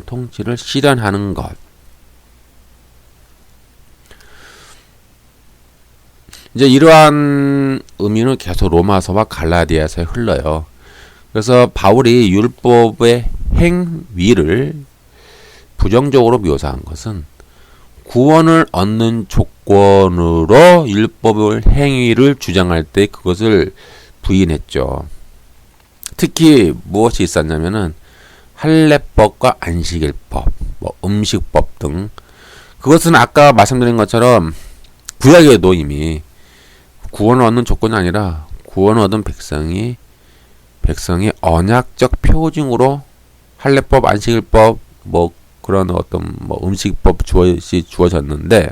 통치를 실현하는 것. 이제 이러한 의미는 계속 로마서와 갈라디아서에 흘러요. 그래서 바울이 율법의 행위를 부정적으로 묘사한 것은 구원을 얻는 조건으로 율법의 행위를 주장할 때 그것을 부인했죠. 특히 무엇이 있었냐면은 할례법과 안식일법, 뭐 음식법 등 그것은 아까 말씀드린 것처럼 구약에도 이미 구원을 얻는 조건이 아니라 구원을 얻은 백성이 언약적 표징으로 할례법, 안식일법, 뭐 그런 어떤 뭐 음식법 주어졌는데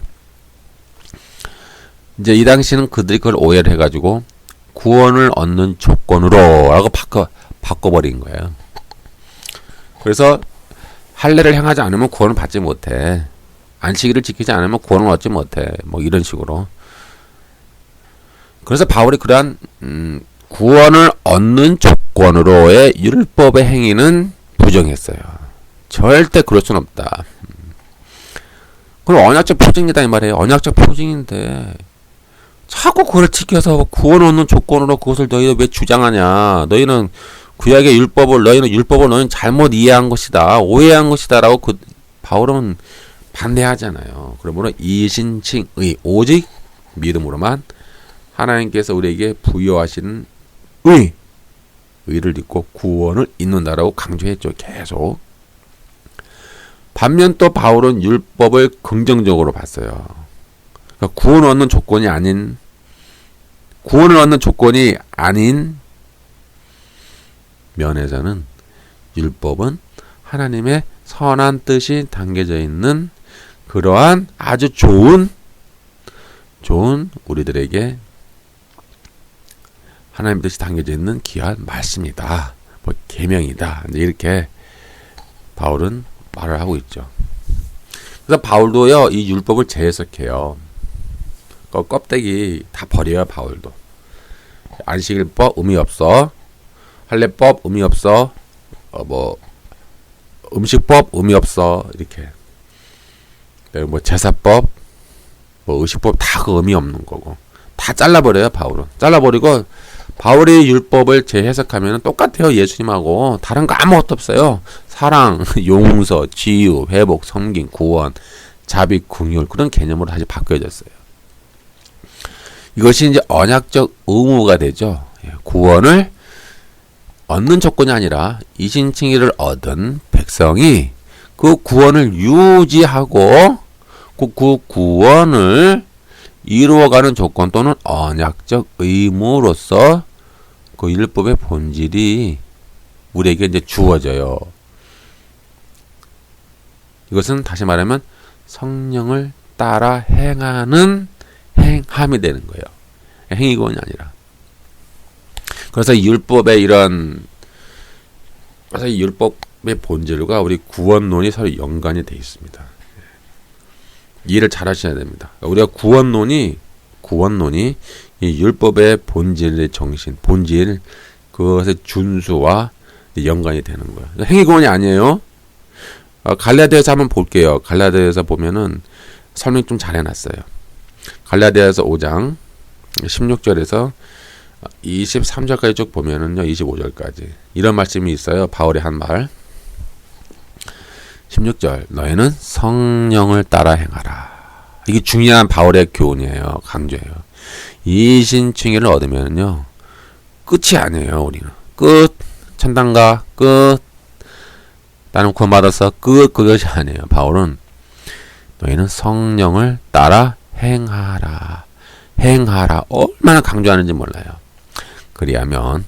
이제 이 당시는 그들이 그걸 오해를 해가지고 구원을 얻는 조건으로라고 바꿔버린 거예요. 그래서 할례를 행하지 않으면 구원을 받지 못해. 안식일을 지키지 않으면 구원을 얻지 못해. 뭐 이런 식으로. 그래서 바울이 그러한 구원을 얻는 조건으로의 율법의 행위는 부정했어요. 절대 그럴 수는 없다. 그럼 언약적 표징이다 이 말이에요. 언약적 표징인데 자꾸 그걸 지켜서 구원 얻는 조건으로 그것을 너희들 왜 주장하냐. 너희는 구약의 율법을 너희는 잘못 이해한 것이다. 오해한 것이다라고 그 바울은 반대하잖아요. 그러므로 이신칭의 오직 믿음으로만 하나님께서 우리에게 부여하시는 의를 입고 구원을 잊는다라고 강조했죠. 계속. 반면 또 바울은 율법을 긍정적으로 봤어요. 그러니까 구원을 얻는 조건이 아닌 면에서는 율법은 하나님의 선한 뜻이 담겨져 있는 그러한 아주 좋은 우리들에게 하나님 뜻이 담겨져 있는 귀한 말씀이다. 뭐 계명이다. 이렇게 바울은 말을 하고 있죠. 그래서 바울도요, 이 율법을 재해석해요. 껍데기 다 버려요, 바울도. 안식일법 의미 없어. 할례법 의미 없어. 뭐 음식법 의미 없어. 이렇게. 뭐 제사법, 뭐 의식법 다 그 의미 없는 거고 다 잘라버려요. 바울은 잘라버리고 바울이 율법을 재해석하면 똑같아요. 예수님하고 다른 거 아무것도 없어요. 사랑, 용서, 치유, 회복, 섬김, 구원, 자비, 긍휼 그런 개념으로 다시 바뀌어졌어요. 이것이 이제 언약적 의무가 되죠. 구원을 얻는 조건이 아니라 이신칭의를 얻은 백성이 그 구원을 유지하고 그 구원을 이루어가는 조건 또는 언약적 의무로서 그 율법의 본질이 우리에게 이제 주어져요. 이것은 다시 말하면 성령을 따라 행하는 행함이 되는 거예요. 행위구원이 아니라. 그래서 율법의 이 율법의 본질과 우리 구원론이 서로 연관이 되어 있습니다. 이해를 잘 하셔야 됩니다. 우리가 구원론이 이 율법의 본질의 정신, 본질, 그것의 준수와 연관이 되는 거예요. 행위구원이 아니에요. 갈라디아서 한번 볼게요. 갈라디아서 보면은 설명 좀 잘 해놨어요. 갈라디아서 5장 16절에서 23절까지 쭉 보면은요, 25절까지 이런 말씀이 있어요. 바울이 한 말. 16절 너희는 성령을 따라 행하라. 이게 중요한 바울의 교훈이에요. 강조예요. 이신칭의를 얻으면요 끝이 아니에요. 우리는 끝 천당가 끝 나는 구원받아서 끝 그것이 아니에요. 바울은 너희는 성령을 따라 행하라. 행하라. 얼마나 강조하는지 몰라요. 그리하면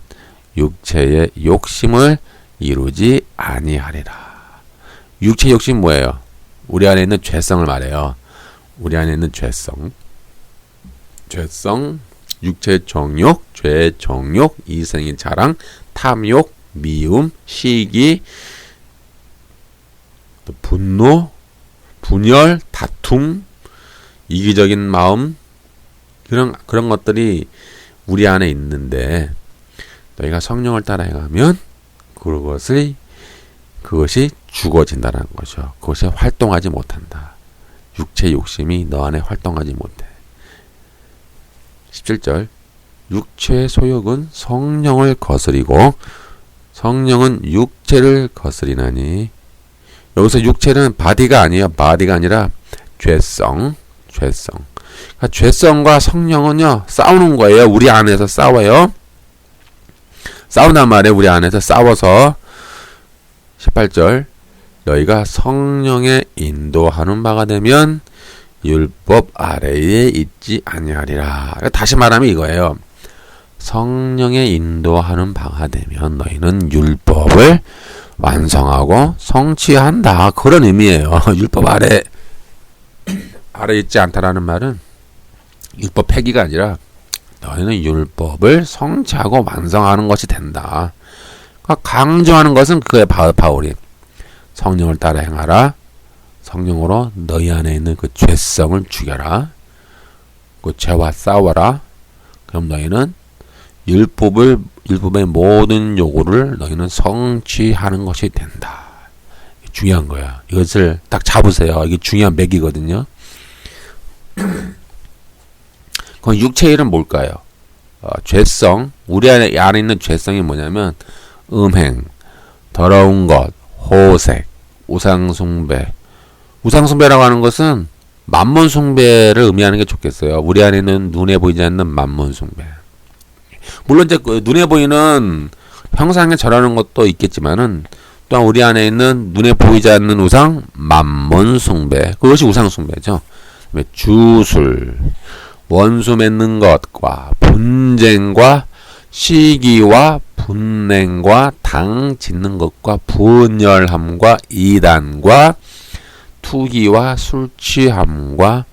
육체의 욕심을 이루지 아니하리라. 육체 욕심 뭐예요? 우리 안에 있는 죄성을 말해요. 우리 안에 있는 죄성, 육체의 정욕, 죄의 정욕, 이생의 자랑, 탐욕, 미움, 시기, 또 분노, 분열, 다툼, 이기적인 마음, 그런 것들이 우리 안에 있는데 너희가 성령을 따라 행하면 그것이 죽어진다는 거죠. 그것이 활동하지 못한다. 육체 욕심이 너 안에 활동하지 못해. 17절 육체의 소욕은 성령을 거스리고 성령은 육체를 거스리나니 여기서 육체는 바디가 아니에요. 바디가 아니라 죄성. 그러니까 죄성과 성령은요 싸우는 거예요. 우리 안에서 싸워요. 싸운단 말이에요. 우리 안에서 싸워서 18절 너희가 성령의 인도하는 바가 되면 율법 아래에 있지 아니하리라. 다시 말하면 이거예요. 성령의 인도하는 바가 되면 너희는 율법을 완성하고 성취한다. 그런 의미예요. 율법 아래 있지 않다라는 말은 율법 폐기가 아니라 너희는 율법을 성취하고 완성하는 것이 된다. 그러니까 강조하는 것은 그거에 바울이 성령을 따라 행하라. 성령으로 너희 안에 있는 그 죄성을 죽여라. 그 죄와 싸워라. 그럼 너희는 율법의 모든 요구를 너희는 성취하는 것이 된다. 중요한 거야. 이것을 딱 잡으세요. 이게 중요한 맥이거든요. 그럼 육체의 일은 뭘까요? 죄성. 우리 안에 있는 죄성이 뭐냐면 음행, 더러운 것, 호색, 우상숭배. 우상숭배라고 하는 것은 만몬숭배를 의미하는 게 좋겠어요. 우리 안에는 눈에 보이지 않는 만몬숭배. 물론 이제 눈에 보이는 형상에 절하는 것도 있겠지만은 또한 우리 안에 있는 눈에 보이지 않는 우상 만몬숭배. 그것이 우상숭배죠. 주술, 원수 맺는 것과 분쟁과 시기와 분냉과 당 짓는 것과 분열함과 이단과 투기와 술 취함과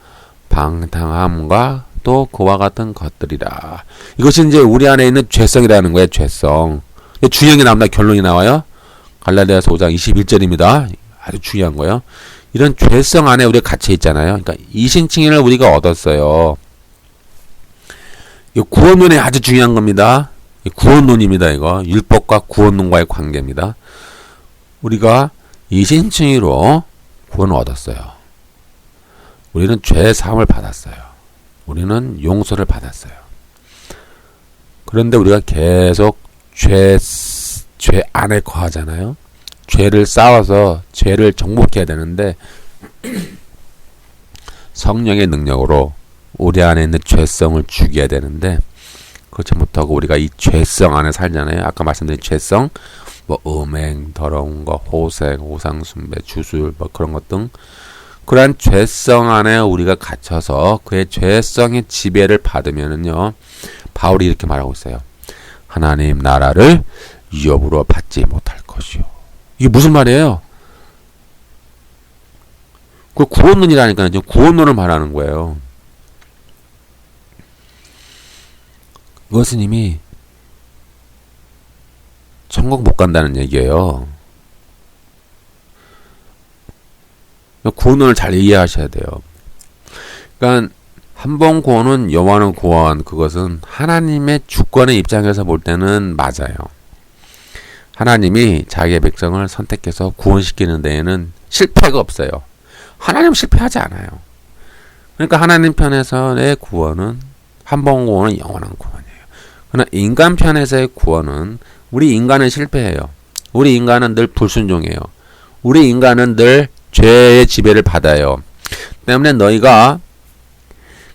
방탕함과 또 그와 같은 것들이라. 이것이 이제 우리 안에 있는 죄성이라는 거예요. 죄성. 중요한 게 나옵니다. 결론이 나와요. 갈라디아서 5장 21절입니다. 아주 중요한 거예요. 이런 죄성 안에 우리가 갇혀 있잖아요. 그러니까 이신칭의를 우리가 얻었어요. 이 구원론이 아주 중요한 겁니다. 구원론입니다. 이거 율법과 구원론과의 관계입니다. 우리가 이신칭의로 구원을 얻었어요. 우리는 죄 사함을 받았어요. 우리는 용서를 받았어요. 그런데 우리가 계속 죄 안에 거하잖아요. 죄를 쌓아서 죄를 정복해야 되는데 성령의 능력으로 우리 안에 있는 죄성을 죽여야 되는데 그렇지 못하고 우리가 이 죄성 안에 살잖아요. 아까 말씀드린 죄성, 뭐 음행, 더러운 거, 호색, 우상숭배, 주술, 뭐 그런 것 등 그러한 죄성 안에 우리가 갇혀서 그의 죄성의 지배를 받으면은요, 바울이 이렇게 말하고 있어요. 하나님 나라를 위협으로 받지 못할 것이요. 이게 무슨 말이에요? 그 구원론이라니까요. 지금 구원론을 말하는 거예요. 그것은 이미 천국 못 간다는 얘기예요. 구원론을 잘 이해하셔야 돼요. 그러니까 한 번 구원은 영원한 구원, 그것은 하나님의 주권의 입장에서 볼 때는 맞아요. 하나님이 자기의 백성을 선택해서 구원시키는 데에는 실패가 없어요. 하나님은 실패하지 않아요. 그러니까 하나님 편에서의 구원은 한 번 구원은 영원한 구원이에요. 그러나 인간 편에서의 구원은 우리 인간은 실패해요. 우리 인간은 늘 불순종해요. 우리 인간은 늘 죄의 지배를 받아요. 때문에 너희가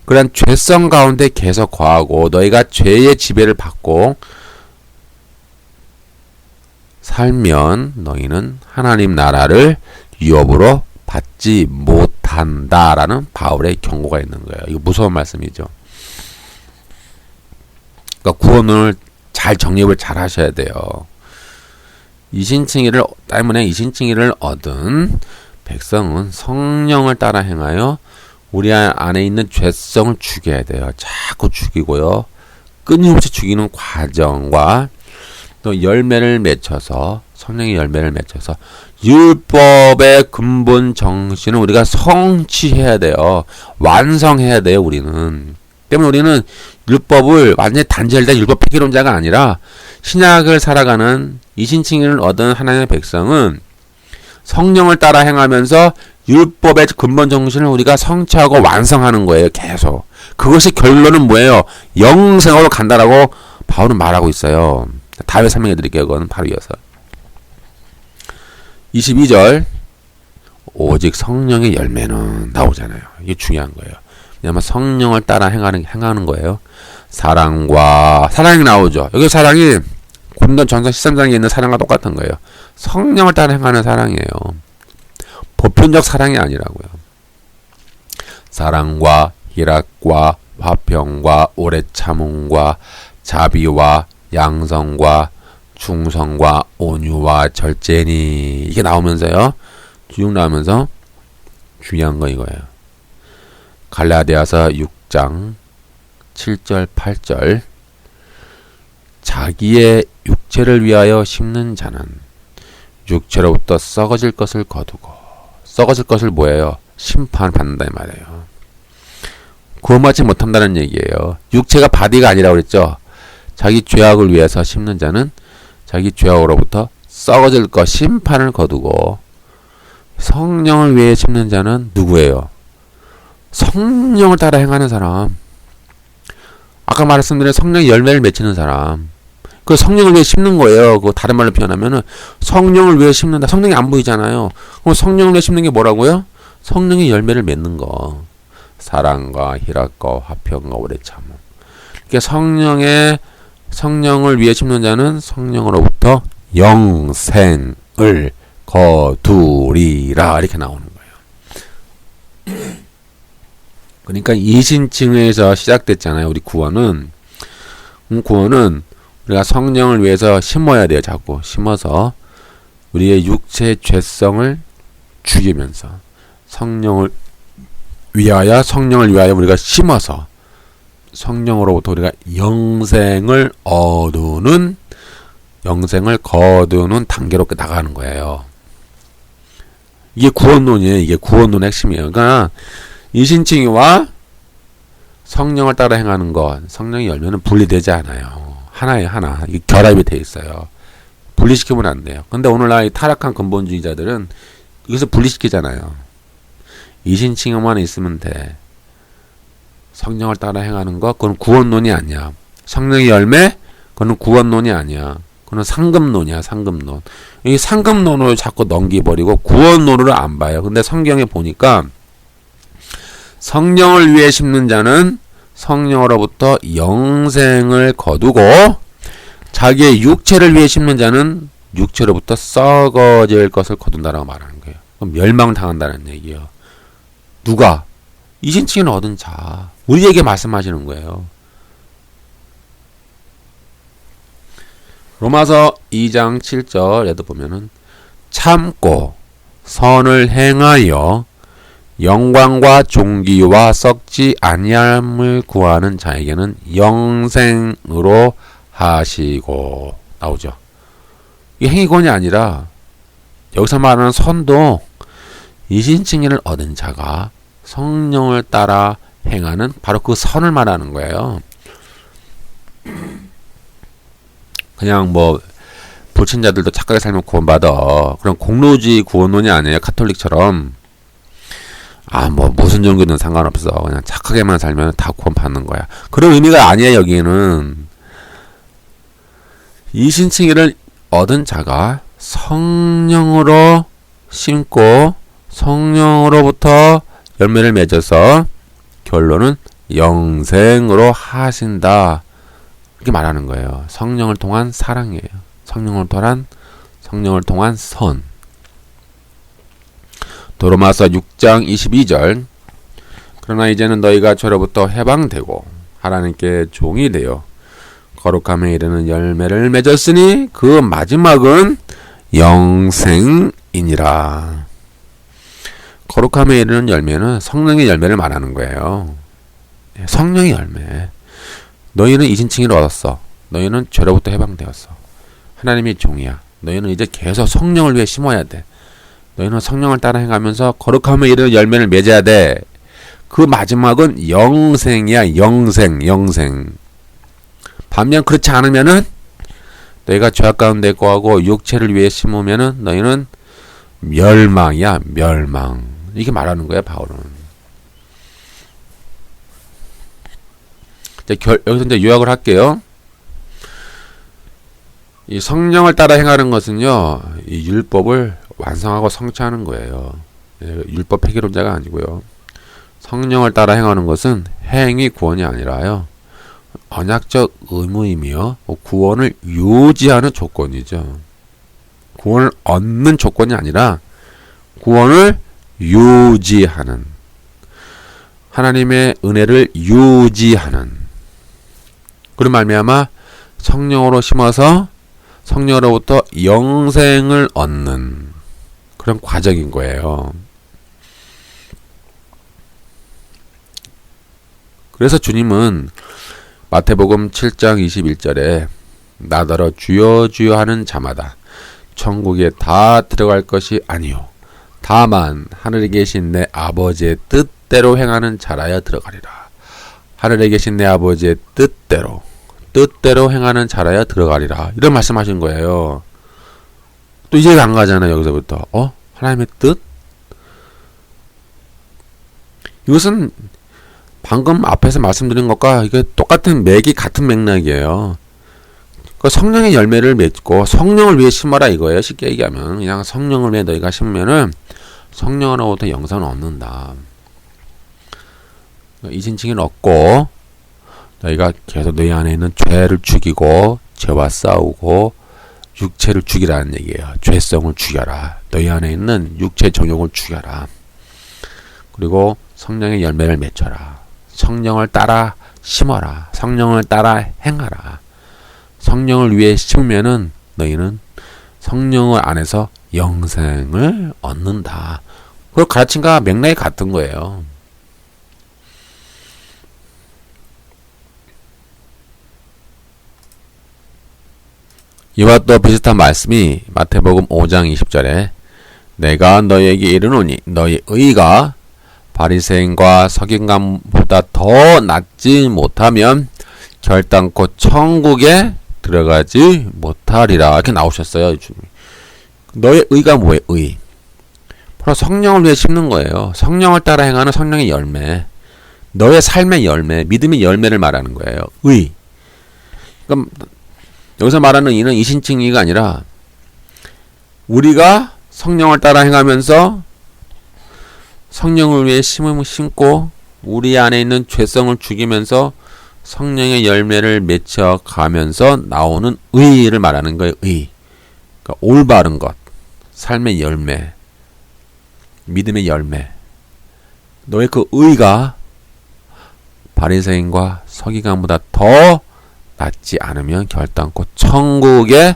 그런 죄성 가운데 계속 거하고 너희가 죄의 지배를 받고 살면 너희는 하나님 나라를 위협으로 받지 못한다라는 바울의 경고가 있는 거예요. 이거 무서운 말씀이죠. 그러니까 구원을 잘 정립을 잘 하셔야 돼요. 이신칭의를 때문에 이신칭의를 얻은 백성은 성령을 따라 행하여 우리 안에 있는 죄성을 죽여야 돼요. 자꾸 죽이고요. 끊임없이 죽이는 과정과 또 열매를 맺혀서 성령의 열매를 맺혀서 율법의 근본 정신을 우리가 성취해야 돼요. 완성해야 돼요. 우리는. 때문에 우리는 율법을 완전히 단절된 율법 폐기론자가 아니라 신약을 살아가는 이신칭의를 얻은 하나님의 백성은 성령을 따라 행하면서 율법의 근본 정신을 우리가 성취하고 완성하는 거예요. 계속. 그것이 결론은 뭐예요? 영생으로 간다라고 바울은 말하고 있어요. 다음에 설명해 드릴게요. 그건 바로 이어서. 22절 오직 성령의 열매는 나오잖아요. 이게 중요한 거예요. 왜냐하면 성령을 따라 행하는 거예요. 사랑이 나오죠. 여기 사랑이 고린도 전서 13장에 있는 사랑과 똑같은 거예요. 성령을 따라 행하는 사랑이에요. 보편적 사랑이 아니라고요. 사랑과 희락과 화평과 오래 참음과 자비와 양성과 충성과 온유와 절제니 이게 나오면서요. 쭉 나오면서 중요한 거 이거예요. 갈라디아서 6장 7절 8절 자기의 육체를 위하여 심는 자는 육체로부터 썩어질 것을 거두고 썩어질 것을 뭐예요? 심판받는다 이 말이에요. 구원받지 못한다는 얘기예요. 육체가 바디가 아니라고 그랬죠. 자기 죄악을 위해서 심는 자는 자기 죄악으로부터 썩어질 것 심판을 거두고 성령을 위해 심는 자는 누구예요? 성령을 따라 행하는 사람. 아까 말씀드린 성령의 열매를 맺히는 사람. 그 성령을 위해 심는 거예요. 그 다른 말로 표현하면은 성령을 위해 심는다. 성령이 안 보이잖아요. 그럼 성령을 위해 심는 게 뭐라고요? 성령의 열매를 맺는 거. 사랑과 희락과 화평과 오래 참음. 그러니까 성령을 위해 심는 자는 성령으로부터 영생을 거두리라 이렇게 나오는 거예요. 그러니까 이신칭의에서 시작됐잖아요. 우리 구원은 우리가 성령을 위해서 심어야 돼요. 자꾸 심어서 우리의 육체의 죄성을 죽이면서 성령을 위하여 우리가 심어서 성령으로부터 우리가 영생을 거두는 단계로 나가는 거예요. 이게 구원론이에요. 이게 구원론의 핵심이에요. 그러니까 이신칭의와 성령을 따라 행하는 것, 성령의 열매는 분리되지 않아요. 하나에 하나. 이게 결합이 돼 있어요. 분리시키면 안 돼요. 근데 오늘날 타락한 근본주의자들은 여기서 분리시키잖아요. 이신칭의만 있으면 돼. 성령을 따라 행하는 거 그건 구원론이 아니야. 성령의 열매 그건 구원론이 아니야. 그건 상급론이야. 상급론. 이 상급론으로 자꾸 넘기버리고 구원론으로 안 봐요. 근데 성경에 보니까 성령을 위해 심는 자는 성령으로부터 영생을 거두고 자기의 육체를 위해 심는 자는 육체로부터 썩어질 것을 거둔다라고 말하는 거예요. 그럼 멸망당한다는 얘기예요. 누가? 이신칭의를 얻은 자. 우리에게 말씀하시는 거예요. 로마서 2장 7절에도 보면은 참고 선을 행하여 영광과 존귀와 썩지 아니함을 구하는 자에게는 영생으로 하시고 나오죠. 이 행위권이 아니라 여기서 말하는 선도 이신칭의를 얻은 자가 성령을 따라 행하는 바로 그 선을 말하는 거예요. 그냥 뭐 불신자들도 착하게 살면 구원받아. 그럼 공로주의 구원론이 아니에요. 카톨릭처럼. 뭐 무슨 종교든 상관없어. 그냥 착하게만 살면 다 구원받는 거야. 그런 의미가 아니에요. 여기는 이신칭의를 얻은 자가 성령으로 심고 성령으로부터 열매를 맺어서 결론은 영생으로 하신다. 이렇게 말하는 거예요. 성령을 통한 사랑이에요. 성령을 통한 선. 도로마서 6장 22절. 그러나 이제는 너희가 죄로부터 해방되고 하나님께 종이 되어 거룩함에 이르는 열매를 맺었으니 그 마지막은 영생이니라. 거룩함에 이르는 열매는 성령의 열매를 말하는 거예요. 성령의 열매. 너희는 이신칭의를 얻었어. 너희는 죄로부터 해방되었어. 하나님의 종이야. 너희는 이제 계속 성령을 위해 심어야 돼. 너희는 성령을 따라 행하면서 거룩함에 이르는 열매를 맺어야 돼. 그 마지막은 영생이야. 영생. 반면 그렇지 않으면은 너희가 죄악 가운데 거하고 육체를 위해 심으면은 너희는 멸망이야. 멸망. 이렇게 말하는 거야. 바울은. 여기서 이제 요약을 할게요. 이 성령을 따라 행하는 것은요, 이 율법을 완성하고 성취하는 거예요. 율법 폐기론자가 아니고요. 성령을 따라 행하는 것은 행위 구원이 아니라요, 언약적 의무이며 구원을 유지하는 조건이죠. 구원을 얻는 조건이 아니라 구원을 유지하는, 하나님의 은혜를 유지하는, 그런 말미암아 성령으로 심어서 성령으로부터 영생을 얻는 그런 과정인 거예요. 그래서 주님은 마태복음 7장 21절에 나더러 주여 주여 하는 자마다 천국에 다 들어갈 것이 아니요 다만 하늘에 계신 내 아버지의 뜻대로 행하는 자라야 들어가리라. 하늘에 계신 내 아버지의 뜻대로 행하는 자라야 들어가리라. 이런 말씀하신 거예요. 또 이해가 안 가잖아요. 여기서부터. 하나님의 뜻? 이것은 방금 앞에서 말씀드린 것과 이게 똑같은 같은 맥락이에요. 그 성령의 열매를 맺고 성령을 위해 심어라 이거예요. 쉽게 얘기하면 그냥 성령을 위해 너희가 심으면은 성령으로부터 영생을 얻는다. 이신칭의를 얻고 너희가 계속 너희 안에 있는 죄를 죽이고 죄와 싸우고 육체를 죽이라는 얘기예요. 죄성을 죽여라. 너희 안에 있는 육체 정욕을 죽여라. 그리고 성령의 열매를 맺혀라. 성령을 따라 심어라. 성령을 따라 행하라. 성령을 위해 심으면은 너희는 성령을 안에서 영생을 얻는다. 그 가르침과 맥락이 같은 거예요. 이와 또 비슷한 말씀이 마태복음 5장 20절에 내가 너희에게 이르노니 너희 의가 바리새인과 서기관보다 더 낫지 못하면 결단코 천국에 들어가지 못하리라. 이렇게 나오셨어요. 너의 의가 뭐예요? 의. 바로 성령을 위해 심는 거예요. 성령을 따라 행하는 성령의 열매. 너의 삶의 열매, 믿음의 열매를 말하는 거예요. 의. 그럼 여기서 말하는 이는 이신칭의가 아니라 우리가 성령을 따라 행하면서 성령을 위해 심음을 심고 우리 안에 있는 죄성을 죽이면서 성령의 열매를 맺혀가면서 나오는 의를 말하는 거예요. 의. 그러니까 올바른 것, 삶의 열매, 믿음의 열매. 너의 그 의가 바리새인과 서기관보다 더 낫지 않으면 결단코 천국에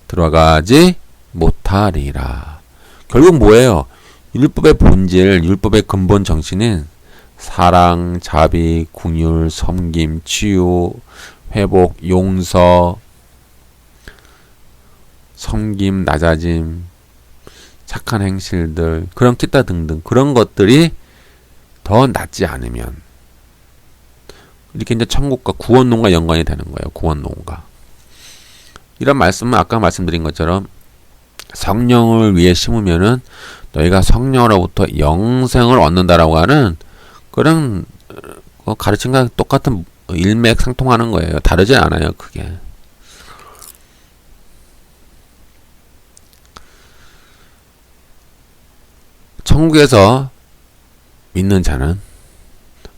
들어가지 못하리라. 결국 뭐예요? 율법의 본질, 율법의 근본 정신은 사랑, 자비, 긍휼, 섬김, 치유, 회복, 용서, 섬김, 낮아짐, 착한 행실들, 그런 기타 등등 그런 것들이 더 낫지 않으면 이렇게 이제 천국과 구원론과 연관이 되는 거예요. 구원론과. 이런 말씀은 아까 말씀드린 것처럼 성령을 위해 심으면은 너희가 성령으로부터 영생을 얻는다라고 하는 그런 가르침과 똑같은 일맥상통하는 거예요. 다르지 않아요. 그게. 천국에서 믿는 자는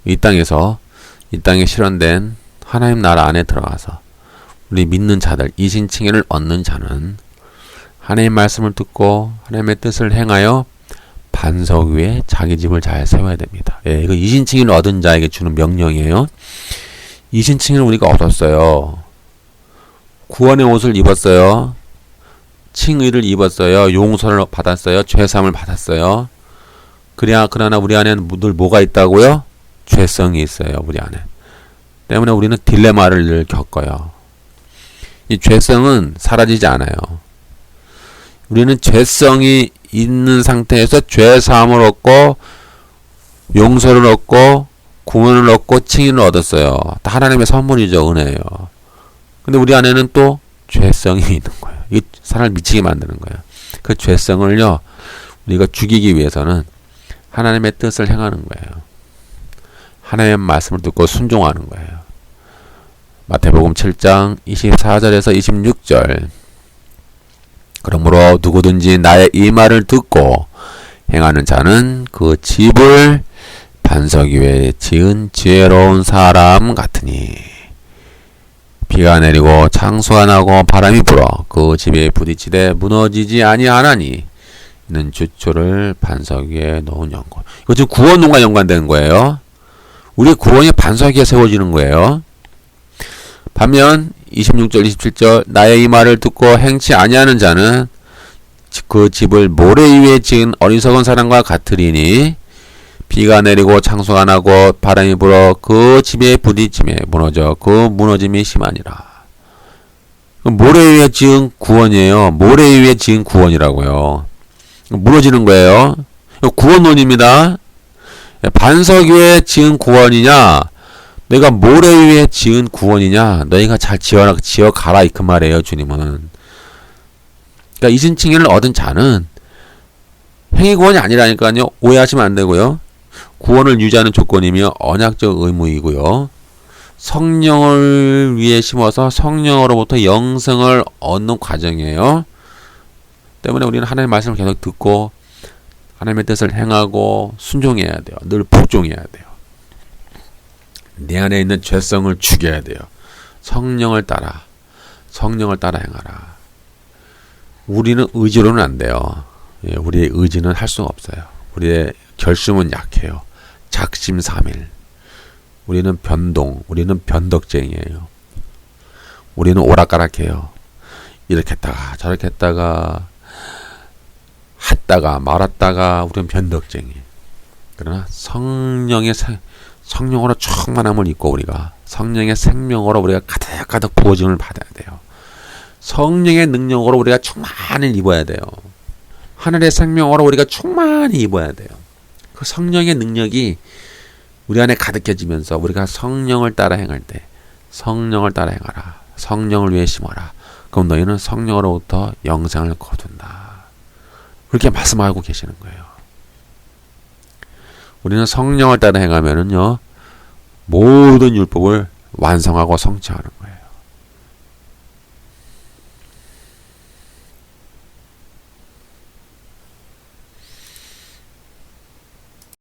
이 땅에 실현된 하나님 나라 안에 들어가서 우리 믿는 자들, 이신칭의를 얻는 자는 하나님의 말씀을 듣고 하나님의 뜻을 행하여 반석 위에 자기 집을 잘 세워야 됩니다. 예, 이거 이신칭의를 얻은 자에게 주는 명령이에요. 이신칭의를 우리가 얻었어요. 구원의 옷을 입었어요. 칭의를 입었어요. 용서를 받았어요. 죄사함을 받았어요. 그러나 우리 안에는 늘 뭐가 있다고요? 죄성이 있어요. 우리 안에. 때문에 우리는 딜레마를 늘 겪어요. 이 죄성은 사라지지 않아요. 우리는 죄성이 있는 상태에서 죄사함을 얻고 용서를 얻고 구원을 얻고 칭의를 얻었어요. 다 하나님의 선물이죠. 은혜예요. 근데 우리 안에는 또 죄성이 있는 거예요. 이 사람을 미치게 만드는 거예요. 그 죄성을요, 우리가 죽이기 위해서는 하나님의 뜻을 행하는 거예요. 하나님의 말씀을 듣고 순종하는 거예요. 마태복음 7장 24절에서 26절. 그러므로 누구든지 나의 이 말을 듣고 행하는 자는 그 집을 반석 위에 지은 지혜로운 사람 같으니 비가 내리고 창수가 나고 바람이 불어 그 집에 부딪히되 무너지지 아니하나니 이는 주초를 반석 위에 놓은 연고. 이거 지금 구원론과 연관된 거예요. 우리의 구원이 반석 위에 세워지는 거예요. 반면 26절 27절 나의 이 말을 듣고 행치 아니하는 자는 그 집을 모래 위에 지은 어리석은 사람과 같으리니 비가 내리고 창수가 나고 바람이 불어 그 집에 부딪힘에 무너져 그 무너짐이 심하니라. 모래 위에 지은 구원이에요. 모래 위에 지은 구원이라고요. 무너지는 거예요. 구원론입니다. 반석 위에 지은 구원이냐, 내가 모래 위에 지은 구원이냐, 너희가 잘 지어가라 이 그 말이에요. 주님은. 그러니까 이신칭의를 얻은 자는 행위 구원이 아니라니까요. 오해하시면 안 되고요. 구원을 유지하는 조건이며 언약적 의무이고요. 성령을 위해 심어서 성령으로부터 영생을 얻는 과정이에요. 때문에 우리는 하나님의 말씀을 계속 듣고 하나님의 뜻을 행하고 순종해야 돼요. 늘 복종해야 돼요. 내 안에 있는 죄성을 죽여야 돼요. 성령을 따라 행하라. 우리는 의지로는 안 돼요. 예, 우리의 의지는 할 수가 없어요. 우리의 결심은 약해요. 작심삼일. 우리는 우리는 변덕쟁이에요. 우리는 오락가락해요. 이렇게 했다가 저렇게 했다가 말았다가 우리는 변덕쟁이. 그러나 성령으로 충만함을 입고 우리가 성령의 생명으로 우리가 가득 부어짐을 받아야 돼요. 성령의 능력으로 우리가 충만히 입어야 돼요. 하늘의 생명으로 우리가 충만히 입어야 돼요. 그 성령의 능력이 우리 안에 가득해지면서 우리가 성령을 따라 행할 때 성령을 따라 행하라. 성령을 위해 심어라. 그럼 너희는 성령으로부터 영생을 거둔다. 그렇게 말씀하고 계시는 거예요. 우리는 성령을 따라 행하면은요 모든 율법을 완성하고 성취하는 거예요.